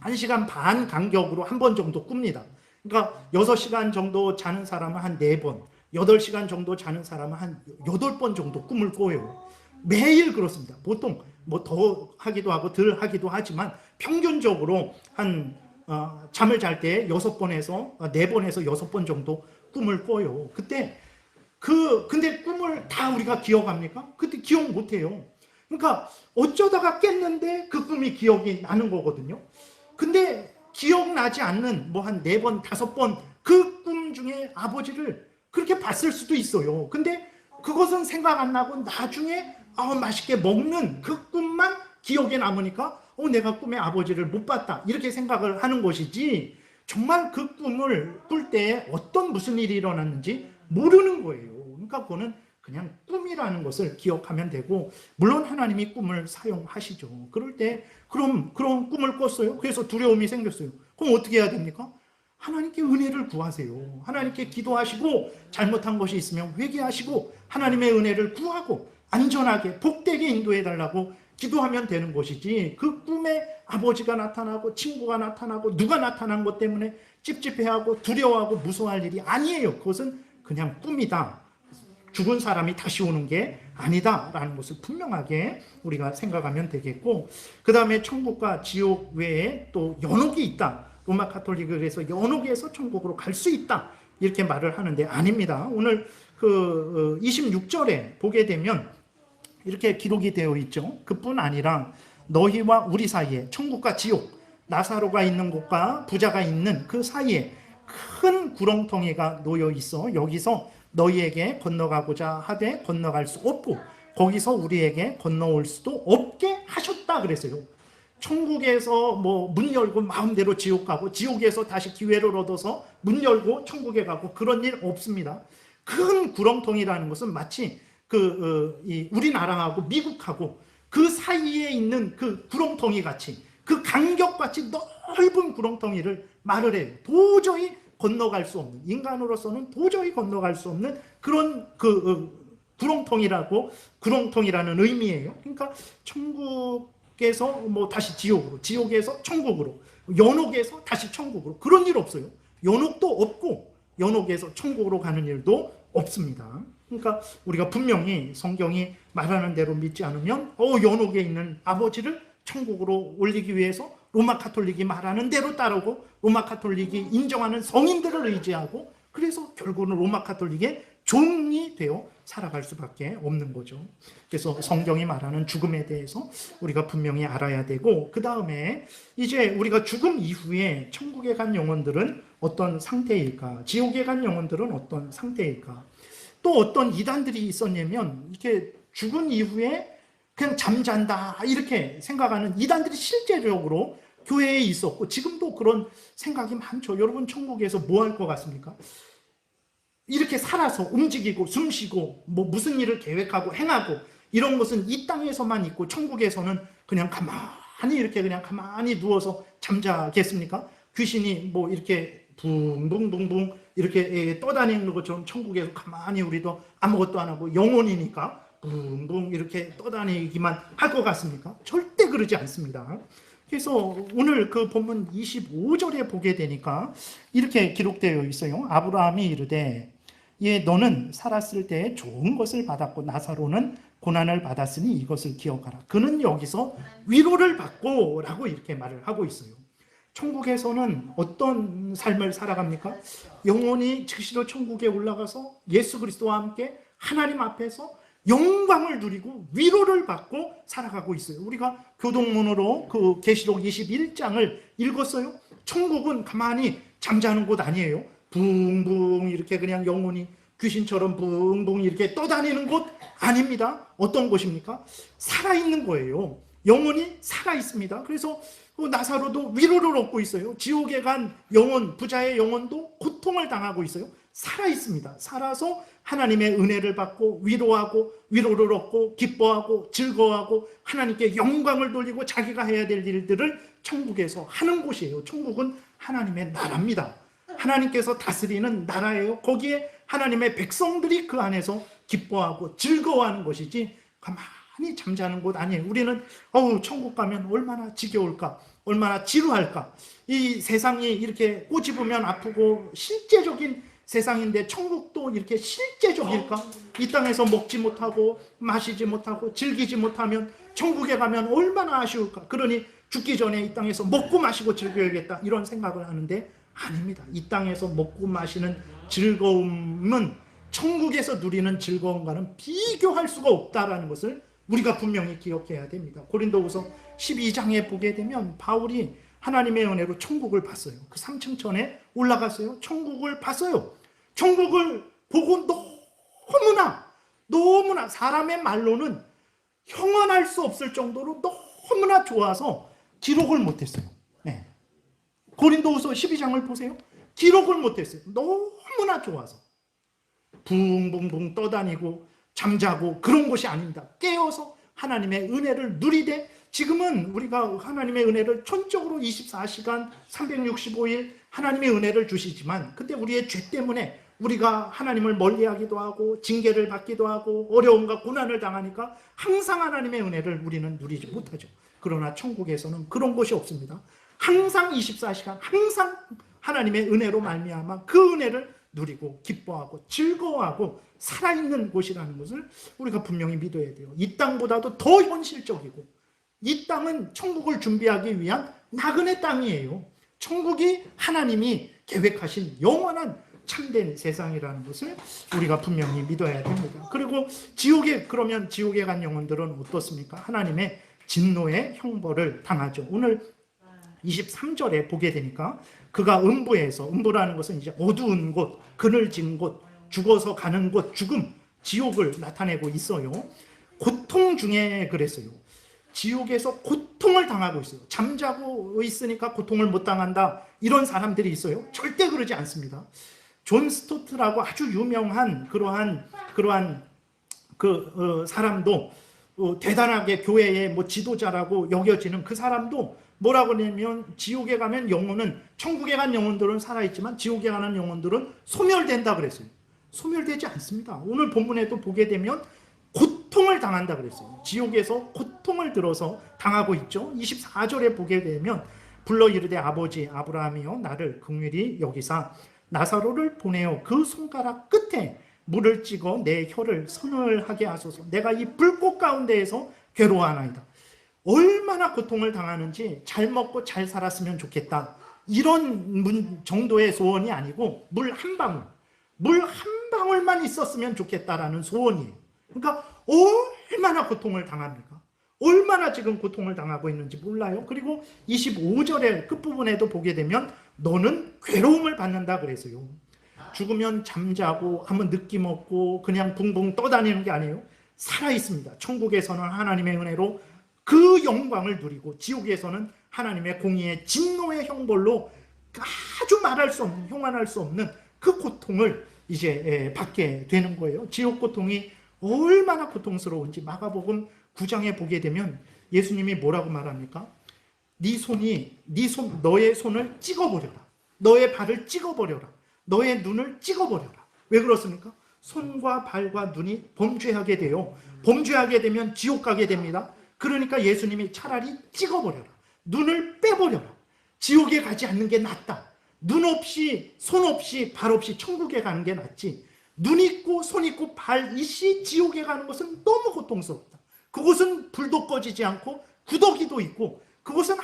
Speaker 1: 1시간 반 간격으로 한 번 정도 꿉니다. 그러니까 6시간 정도 자는 사람은 한 4번, 8시간 정도 자는 사람은 한 8번 정도 꿈을 꿔요. 매일 그렇습니다. 보통 뭐 더 하기도 하고 덜 하기도 하지만 평균적으로 한 잠을 잘 때 6번에서 4번에서 6번 정도 꿈을 꿔요. 근데 꿈을 다 우리가 기억합니까? 그때 기억 못 해요. 그러니까 어쩌다가 깼는데 그 꿈이 기억이 나는 거거든요. 근데 기억나지 않는 뭐 한 4번, 5번 그 꿈 중에 아버지를 그렇게 봤을 수도 있어요. 근데 그것은 생각 안 나고 나중에 맛있게 먹는 그 꿈만 기억에 남으니까 내가 꿈에 아버지를 못 봤다 이렇게 생각을 하는 것이지 정말 그 꿈을 꿀 때 무슨 일이 일어났는지 모르는 거예요. 그러니까 그거는 그냥 꿈이라는 것을 기억하면 되고, 물론 하나님이 꿈을 사용하시죠. 그럴 때 그런 꿈을 꿨어요. 그래서 두려움이 생겼어요. 그럼 어떻게 해야 됩니까? 하나님께 은혜를 구하세요. 하나님께 기도하시고 잘못한 것이 있으면 회개하시고 하나님의 은혜를 구하고 안전하게 복되게 인도해 달라고 기도하면 되는 것이지, 그 꿈에 아버지가 나타나고 친구가 나타나고 누가 나타난 것 때문에 찝찝해하고 두려워하고 무서워할 일이 아니에요. 그것은 그냥 꿈이다. 죽은 사람이 다시 오는 게 아니다라는 것을 분명하게 우리가 생각하면 되겠고, 그 다음에 천국과 지옥 외에 또 연옥이 있다. 로마 카톨릭을 해서 연옥에서 천국으로 갈 수 있다 이렇게 말을 하는데 아닙니다. 오늘 그 26절에 보게 되면 이렇게 기록이 되어 있죠. 그뿐 아니라 너희와 우리 사이에 천국과 지옥, 나사로가 있는 곳과 부자가 있는 그 사이에 큰 구렁텅이가 놓여 있어 여기서 너희에게 건너가고자 하되 건너갈 수 없고 거기서 우리에게 건너올 수도 없게 하셨다 그랬어요. 천국에서 뭐 문 열고 마음대로 지옥 가고, 지옥에서 다시 기회를 얻어서 문 열고 천국에 가고, 그런 일 없습니다. 큰 구렁텅이라는 것은 마치 우리나라하고 미국하고 그 사이에 있는 그 구렁텅이 같이, 그 간격같이 넓은 구렁텅이를 말을 해요. 도저히 건너갈 수 없는, 인간으로서는 도저히 건너갈 수 없는 그런 구렁텅이라는 의미예요. 그러니까 천국에서 뭐 다시 지옥으로, 지옥에서 천국으로, 연옥에서 다시 천국으로, 그런 일 없어요. 연옥도 없고 연옥에서 천국으로 가는 일도 없습니다. 그러니까 우리가 분명히 성경이 말하는 대로 믿지 않으면 연옥에 있는 아버지를 천국으로 올리기 위해서 로마 카톨릭이 말하는 대로 따르고, 로마 카톨릭이 인정하는 성인들을 의지하고, 그래서 결국은 로마 카톨릭의 종이 되어 살아갈 수밖에 없는 거죠. 그래서 성경이 말하는 죽음에 대해서 우리가 분명히 알아야 되고, 그 다음에 이제 우리가 죽음 이후에 천국에 간 영혼들은 어떤 상태일까, 지옥에 간 영혼들은 어떤 상태일까. 또 어떤 이단들이 있었냐면, 이렇게 죽은 이후에 그냥 잠잔다 이렇게 생각하는 이단들이 실제적으로 교회에 있었고, 지금도 그런 생각이 많죠. 여러분, 천국에서 뭐 할 것 같습니까? 이렇게 살아서 움직이고 숨쉬고 뭐 무슨 일을 계획하고 행하고, 이런 것은 이 땅에서만 있고, 천국에서는 그냥 가만히 이렇게 그냥 가만히 누워서 잠자겠습니까? 귀신이 뭐 이렇게 붕붕붕붕 이렇게 떠다니는 것처럼 천국에서 가만히 우리도 아무것도 안 하고 영혼이니까 붕붕 이렇게 떠다니기만 할 것 같습니까? 절대 그러지 않습니다. 그래서 오늘 그 본문 25절에 보게 되니까 이렇게 기록되어 있어요. 아브라함이 이르되 너는 살았을 때 좋은 것을 받았고 나사로는 고난을 받았으니 이것을 기억하라. 그는 여기서 위로를 받고 라고 이렇게 말을 하고 있어요. 천국에서는 어떤 삶을 살아갑니까? 영혼이 즉시로 천국에 올라가서 예수 그리스도와 함께 하나님 앞에서 영광을 누리고 위로를 받고 살아가고 있어요. 우리가 교동문으로 그 계시록 21장을 읽었어요. 천국은 가만히 잠자는 곳 아니에요. 붕붕 이렇게 그냥 영혼이 귀신처럼 붕붕 이렇게 떠다니는 곳 아닙니다. 어떤 곳입니까? 살아있는 거예요. 영혼이 살아있습니다. 그래서 나사로도 위로를 얻고 있어요. 지옥에 간 영혼, 부자의 영혼도 고통을 당하고 있어요. 살아있습니다. 살아서 하나님의 은혜를 받고 위로하고, 위로를 얻고 기뻐하고 즐거워하고 하나님께 영광을 돌리고 자기가 해야 될 일들을 천국에서 하는 곳이에요. 천국은 하나님의 나라입니다. 하나님께서 다스리는 나라예요. 거기에 하나님의 백성들이 그 안에서 기뻐하고 즐거워하는 것이지 가만히 잠자는 곳 아니에요. 우리는 천국 가면 얼마나 지겨울까, 얼마나 지루할까, 이 세상이 이렇게 꼬집으면 아프고 실제적인 세상인데 천국도 이렇게 실제적일까? 이 땅에서 먹지 못하고 마시지 못하고 즐기지 못하면 천국에 가면 얼마나 아쉬울까? 그러니 죽기 전에 이 땅에서 먹고 마시고 즐겨야겠다, 이런 생각을 하는데 아닙니다. 이 땅에서 먹고 마시는 즐거움은 천국에서 누리는 즐거움과는 비교할 수가 없다라는 것을 우리가 분명히 기억해야 됩니다. 고린도후서 12장에 보게 되면 바울이 하나님의 은혜로 천국을 봤어요. 그 3층천에 올라갔어요. 천국을 봤어요. 천국을 보고 너무나 사람의 말로는 형언할 수 없을 정도로 너무나 좋아서 기록을 못했어요. 네. 고린도후서 12장을 보세요. 기록을 못했어요. 너무나 좋아서. 붕붕붕 떠다니고 잠자고 그런 것이 아닙니다. 깨어서 하나님의 은혜를 누리되, 지금은 우리가 하나님의 은혜를 전적으로 24시간 365일 하나님의 은혜를 주시지만, 그때 우리의 죄 때문에 우리가 하나님을 멀리하기도 하고 징계를 받기도 하고 어려움과 고난을 당하니까 항상 하나님의 은혜를 우리는 누리지 못하죠. 그러나 천국에서는 그런 것이 없습니다. 항상 24시간 항상 하나님의 은혜로 말미암아 그 은혜를 누리고 기뻐하고 즐거워하고 살아있는 곳이라는 것을 우리가 분명히 믿어야 돼요. 이 땅보다도 더 현실적이고, 이 땅은 천국을 준비하기 위한 나그네 땅이에요. 천국이 하나님이 계획하신 영원한 참된 세상이라는 것을 우리가 분명히 믿어야 됩니다. 그리고 그러면 지옥에 간 영혼들은 어떻습니까? 하나님의 진노의 형벌을 당하죠. 오늘 23절에 보게 되니까 그가 음부라는 것은 이제 어두운 곳, 그늘진 곳, 죽어서 가는 곳, 죽음, 지옥을 나타내고 있어요. 고통 중에 그랬어요. 지옥에서 고통을 당하고 있어요. 잠자고 있으니까 고통을 못 당한다, 이런 사람들이 있어요. 절대 그러지 않습니다. 존 스토트라고 아주 유명한 그러한 사람도 대단하게 교회의 뭐 지도자라고 여겨지는 그 사람도 뭐라고 하냐면, 지옥에 가면 영혼은, 천국에 간 영혼들은 살아있지만 지옥에 가는 영혼들은 소멸된다 그랬어요. 소멸되지 않습니다. 오늘 본문에도 보게 되면 고통을 당한다 그랬어요. 지옥에서 고통을 들어서 당하고 있죠. 24절에 보게 되면, 불러 이르되 아버지 아브라함이여 나를 긍휼히 여기사 나사로를 보내어 그 손가락 끝에 물을 찍어 내 혀를 서늘하게 하소서. 내가 이 불꽃 가운데에서 괴로워하나이다. 얼마나 고통을 당하는지 잘 먹고 잘 살았으면 좋겠다, 이런 정도의 소원이 아니고 물 한 방울만 있었으면 좋겠다라는 소원이에요. 그러니까 얼마나 고통을 당합니까? 얼마나 지금 고통을 당하고 있는지 몰라요. 그리고 25절의 끝부분에도 보게 되면 너는 괴로움을 받는다 그랬어요. 죽으면 잠자고 한번 느낌 없고 그냥 붕붕 떠다니는 게 아니에요. 살아있습니다. 천국에서는 하나님의 은혜로 그 영광을 누리고, 지옥에서는 하나님의 공의의 진노의 형벌로 아주 말할 수 없는, 형언할 수 없는 그 고통을 이제 받게 되는 거예요. 지옥 고통이 얼마나 고통스러운지 마가복음 9장에 보게 되면 예수님이 뭐라고 말합니까? 너의 손을 찍어버려라. 너의 발을 찍어버려라. 너의 눈을 찍어버려라. 왜 그렇습니까? 손과 발과 눈이 범죄하게 돼요. 범죄하게 되면 지옥 가게 됩니다. 그러니까 예수님이 차라리 찍어버려라. 눈을 빼버려라. 지옥에 가지 않는 게 낫다. 눈 없이, 손 없이, 발 없이 천국에 가는 게 낫지. 눈 있고 손 있고 발 있이 지옥에 가는 것은 너무 고통스럽다. 그곳은 불도 꺼지지 않고 구더기도 있고, 그곳은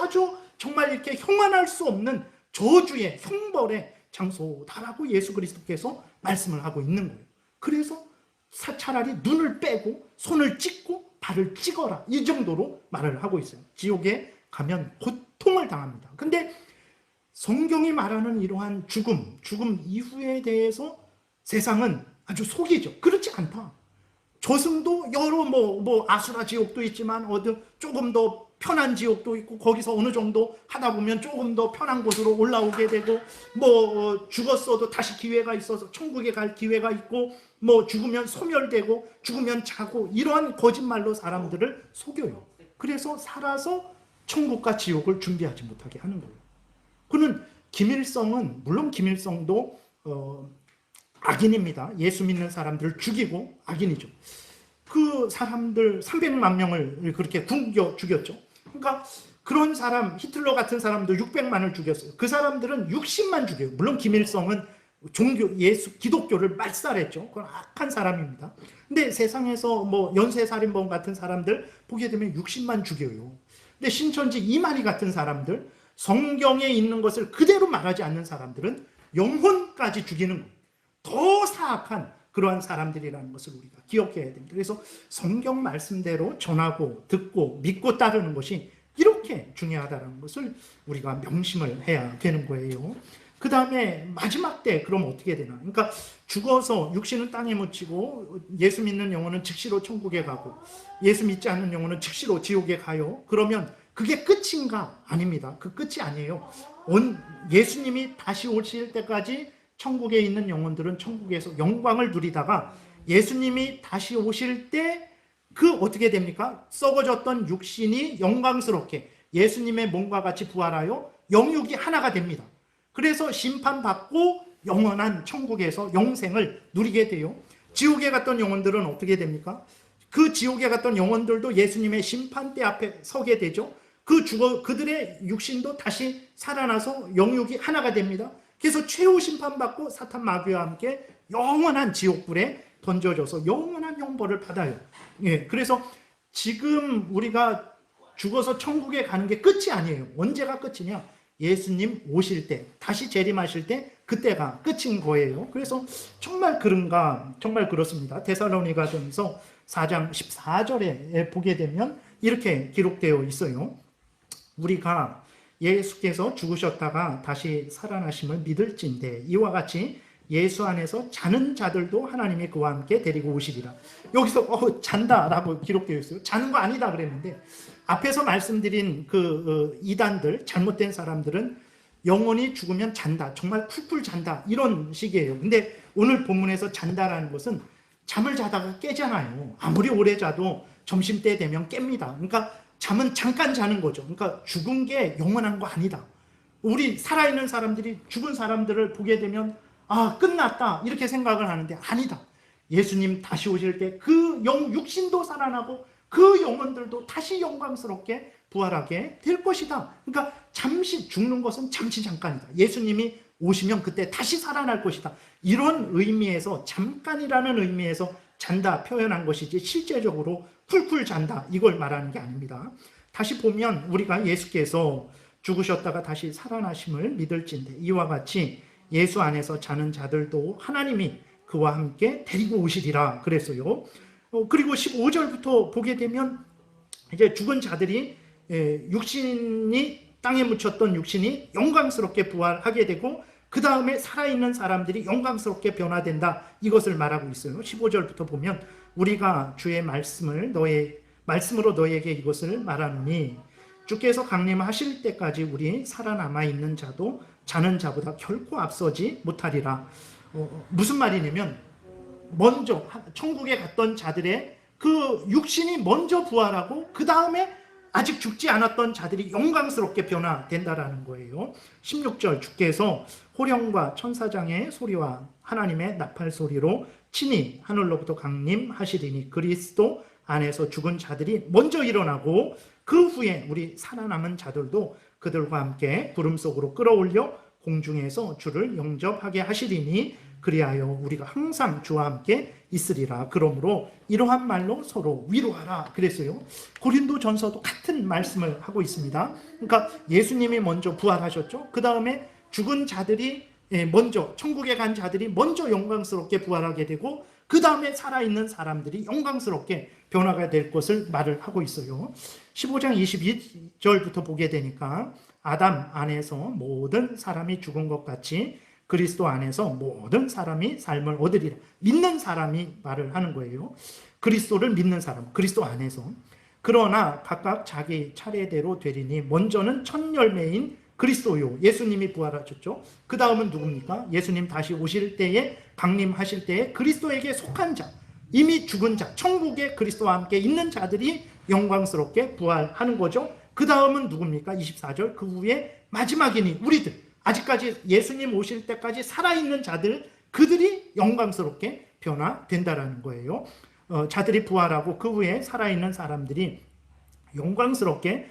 Speaker 1: 아주 정말 이렇게 형언할 수 없는 저주의 형벌의 장소다라고 예수 그리스도께서 말씀을 하고 있는 거예요. 그래서 차라리 눈을 빼고 손을 찍고 발을 찍어라, 이 정도로 말을 하고 있어요. 지옥에 가면 고통을 당합니다. 근데 성경이 말하는 이러한 죽음 이후에 대해서 세상은 아주 속이죠. 그렇지 않다. 저승도 여러 아수라 지옥도 있지만 조금 더 편한 지옥도 있고, 거기서 어느 정도 하다 보면 조금 더 편한 곳으로 올라오게 되고, 죽었어도 다시 기회가 있어서 천국에 갈 기회가 있고, 죽으면 소멸되고 죽으면 자고, 이러한 거짓말로 사람들을 속여요. 그래서 살아서 천국과 지옥을 준비하지 못하게 하는 거예요. 그는 김일성은, 물론 김일성도 악인입니다. 예수 믿는 사람들을 죽이고 악인이죠. 그 사람들 300만 명을 그렇게 죽였죠. 그러니까 그런 사람, 히틀러 같은 사람도 600만을 죽였어요. 그 사람들은 60만 죽여요. 물론 김일성은 기독교를 말살했죠. 그건 악한 사람입니다. 근데 세상에서 연쇄살인범 같은 사람들 보게 되면 60만 죽여요. 근데 신천지 이만희 같은 사람들, 성경에 있는 것을 그대로 말하지 않는 사람들은 영혼까지 죽이는 거예요. 더 사악한 그러한 사람들이라는 것을 우리가 기억해야 됩니다. 그래서 성경 말씀대로 전하고 듣고 믿고 따르는 것이 이렇게 중요하다는 것을 우리가 명심을 해야 되는 거예요. 그 다음에 마지막 때 그럼 어떻게 되나? 그러니까 죽어서 육신은 땅에 묻히고 예수 믿는 영혼은 즉시로 천국에 가고 예수 믿지 않는 영혼은 즉시로 지옥에 가요. 그러면 그게 끝인가? 아닙니다. 그 끝이 아니에요. 예수님이 다시 오실 때까지 천국에 있는 영혼들은 천국에서 영광을 누리다가 예수님이 다시 오실 때 어떻게 됩니까? 썩어졌던 육신이 영광스럽게 예수님의 몸과 같이 부활하여 영육이 하나가 됩니다. 그래서 심판받고 영원한 천국에서 영생을 누리게 돼요. 지옥에 갔던 영혼들은 어떻게 됩니까? 그 지옥에 갔던 영혼들도 예수님의 심판대 앞에 서게 되죠. 그들의 육신도 다시 살아나서 영육이 하나가 됩니다. 그래서 최후 심판받고 사탄 마귀와 함께 영원한 지옥불에 던져져서 영원한 형벌을 받아요. 예, 그래서 지금 우리가 죽어서 천국에 가는 게 끝이 아니에요. 언제가 끝이냐? 예수님 오실 때, 다시 재림하실 때, 그때가 끝인 거예요. 그래서 정말 그런가? 정말 그렇습니다. 데살로니가전서 4장 14절에 보게 되면 이렇게 기록되어 있어요. 우리가 예수께서 죽으셨다가 다시 살아나심을 믿을진대 이와 같이 예수 안에서 자는 자들도 하나님이 그와 함께 데리고 오시리라. 여기서 잔다라고 기록되어 있어요. 자는 거 아니다 그랬는데 앞에서 말씀드린 그 이단들, 잘못된 사람들은 영혼이 죽으면 잔다, 정말 쿨쿨 잔다 이런 식이에요. 근데 오늘 본문에서 잔다라는 것은 잠을 자다가 깨잖아요. 아무리 오래 자도 점심때 되면 깹니다. 그러니까 잠은 잠깐 자는 거죠. 그러니까 죽은 게 영원한 거 아니다. 우리 살아있는 사람들이 죽은 사람들을 보게 되면 끝났다 이렇게 생각을 하는데 아니다. 예수님 다시 오실 때 그 육신도 살아나고 그 영혼들도 다시 영광스럽게 부활하게 될 것이다. 그러니까 잠시 죽는 것은 잠시 잠깐이다. 예수님이 오시면 그때 다시 살아날 것이다. 이런 의미에서 잠깐이라는 의미에서 잔다 표현한 것이지 실제적으로 쿨쿨 잔다 이걸 말하는 게 아닙니다. 다시 보면 우리가 예수께서 죽으셨다가 다시 살아나심을 믿을진데 이와 같이 예수 안에서 자는 자들도 하나님이 그와 함께 데리고 오시리라 그랬어요. 그리고 15절부터 보게 되면 이제 죽은 자들이 육신이 땅에 묻혔던 육신이 영광스럽게 부활하게 되고 그 다음에 살아있는 사람들이 영광스럽게 변화된다 이것을 말하고 있어요. 15절부터 보면 우리가 주의 말씀으로 너에게 이것을 말하노니 주께서 강림하실 때까지 우리 살아남아 있는 자도 자는 자보다 결코 앞서지 못하리라. 무슨 말이냐면 먼저 천국에 갔던 자들의 그 육신이 먼저 부활하고 그 다음에 아직 죽지 않았던 자들이 영광스럽게 변화된다라는 거예요. 16절 주께서 호령과 천사장의 소리와 하나님의 나팔 소리로 친히 하늘로부터 강림하시리니 그리스도 안에서 죽은 자들이 먼저 일어나고 그 후에 우리 살아남은 자들도 그들과 함께 구름 속으로 끌어올려 공중에서 주를 영접하게 하시리니 그리하여 우리가 항상 주와 함께 있으리라. 그러므로 이러한 말로 서로 위로하라 그랬어요. 고린도전서도 같은 말씀을 하고 있습니다. 그러니까 예수님이 먼저 부활하셨죠. 그 다음에 죽은 자들이 먼저 천국에 간 자들이 먼저 영광스럽게 부활하게 되고 그 다음에 살아있는 사람들이 영광스럽게 변화가 될 것을 말을 하고 있어요. 15장 22절부터 보게 되니까 아담 안에서 모든 사람이 죽은 것 같이 그리스도 안에서 모든 사람이 삶을 얻으리라. 믿는 사람이 말을 하는 거예요. 그리스도를 믿는 사람, 그리스도 안에서. 그러나 각각 자기 차례대로 되리니 먼저는 첫 열매인 그리스도요. 예수님이 부활하셨죠. 그 다음은 누굽니까? 예수님 다시 오실 때에 강림하실 때에 그리스도에게 속한 자, 이미 죽은 자, 천국에 그리스도와 함께 있는 자들이 영광스럽게 부활하는 거죠. 그 다음은 누굽니까? 24절 그 후에 마지막이니 우리들, 아직까지 예수님 오실 때까지 살아있는 자들, 그들이 영광스럽게 변화된다라는 거예요. 자들이 부활하고 그 후에 살아있는 사람들이 영광스럽게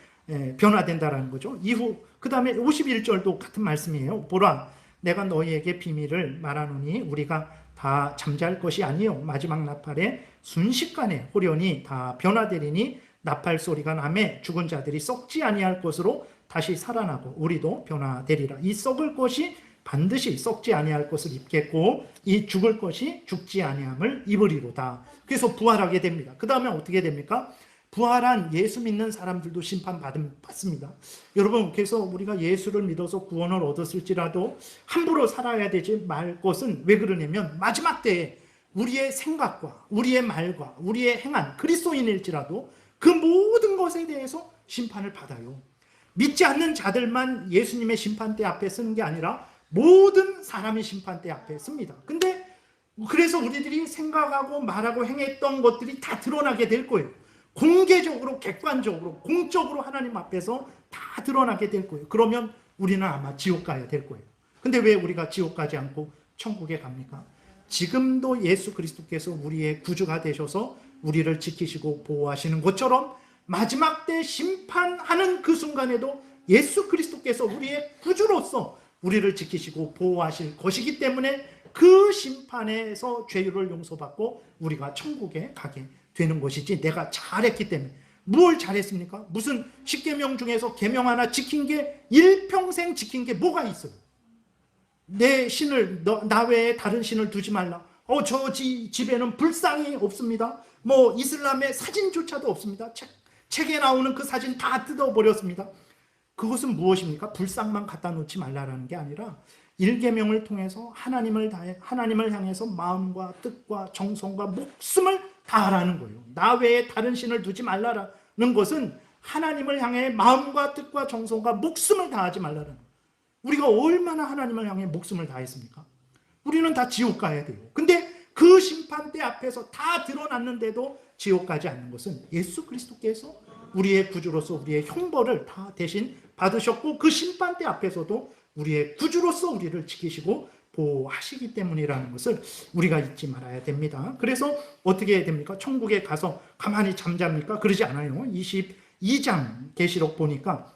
Speaker 1: 변화된다라는 거죠. 이후 그 다음에 51절도 같은 말씀이에요. 보라 내가 너희에게 비밀을 말하노니 우리가 다 잠잘 것이 아니요 마지막 나팔에 순식간에 호련히 다 변화되리니 나팔 소리가 나매 죽은 자들이 썩지 아니할 것으로 다시 살아나고 우리도 변화되리라. 이 썩을 것이 반드시 썩지 아니할 것을 입겠고 이 죽을 것이 죽지 아니함을 입으리로다. 그래서 부활하게 됩니다. 그 다음에 어떻게 됩니까? 부활한 예수 믿는 사람들도 심판받습니다. 여러분, 그래서 우리가 예수를 믿어서 구원을 얻었을지라도 함부로 살아야 되지 말 것은 왜 그러냐면 마지막 때에 우리의 생각과 우리의 말과 우리의 행한 그리스도인일지라도 그 모든 것에 대해서 심판을 받아요. 믿지 않는 자들만 예수님의 심판대 앞에 서는 게 아니라 모든 사람이 심판대 앞에 섭니다. 근데 그래서 우리들이 생각하고 말하고 행했던 것들이 다 드러나게 될 거예요. 공개적으로, 객관적으로, 공적으로 하나님 앞에서 다 드러나게 될 거예요. 그러면 우리는 아마 지옥 가야 될 거예요. 근데 왜 우리가 지옥 가지 않고 천국에 갑니까? 지금도 예수 그리스도께서 우리의 구주가 되셔서 우리를 지키시고 보호하시는 것처럼 마지막 때 심판하는 그 순간에도 예수 그리스도께서 우리의 구주로서 우리를 지키시고 보호하실 것이기 때문에 그 심판에서 죄를 용서받고 우리가 천국에 가게 되는 것이지, 내가 잘했기 때문에. 뭘 잘했습니까? 무슨 십계명 중에서 계명 하나 지킨 게, 일평생 지킨 게 뭐가 있어요? 내 신을, 나 외에 다른 신을 두지 말라. 저 집에는 불상이 없습니다. 뭐 이슬람의 사진조차도 없습니다. 책에 나오는 그 사진 다 뜯어버렸습니다. 그것은 무엇입니까? 불상만 갖다 놓지 말라라는 게 아니라 일계명을 통해서 하나님을 향해서 마음과 뜻과 정성과 목숨을 다하라는 거예요. 나 외에 다른 신을 두지 말라라는 것은 하나님을 향해 마음과 뜻과 정성과 목숨을 다하지 말라라는 거예요. 우리가 얼마나 하나님을 향해 목숨을 다했습니까? 우리는 다 지옥 가야 돼요. 근데 그 심판대 앞에서 다 드러났는데도 지옥 가지 않는 것은 예수 그리스도께서 우리의 구주로서 우리의 형벌을 다 대신 받으셨고, 그 심판대 앞에서도 우리의 구주로서 우리를 지키시고 보호하시기 때문이라는 것을 우리가 잊지 말아야 됩니다. 그래서 어떻게 해야 됩니까? 천국에 가서 가만히 잠잡니까? 그러지 않아요. 22장 계시록 보니까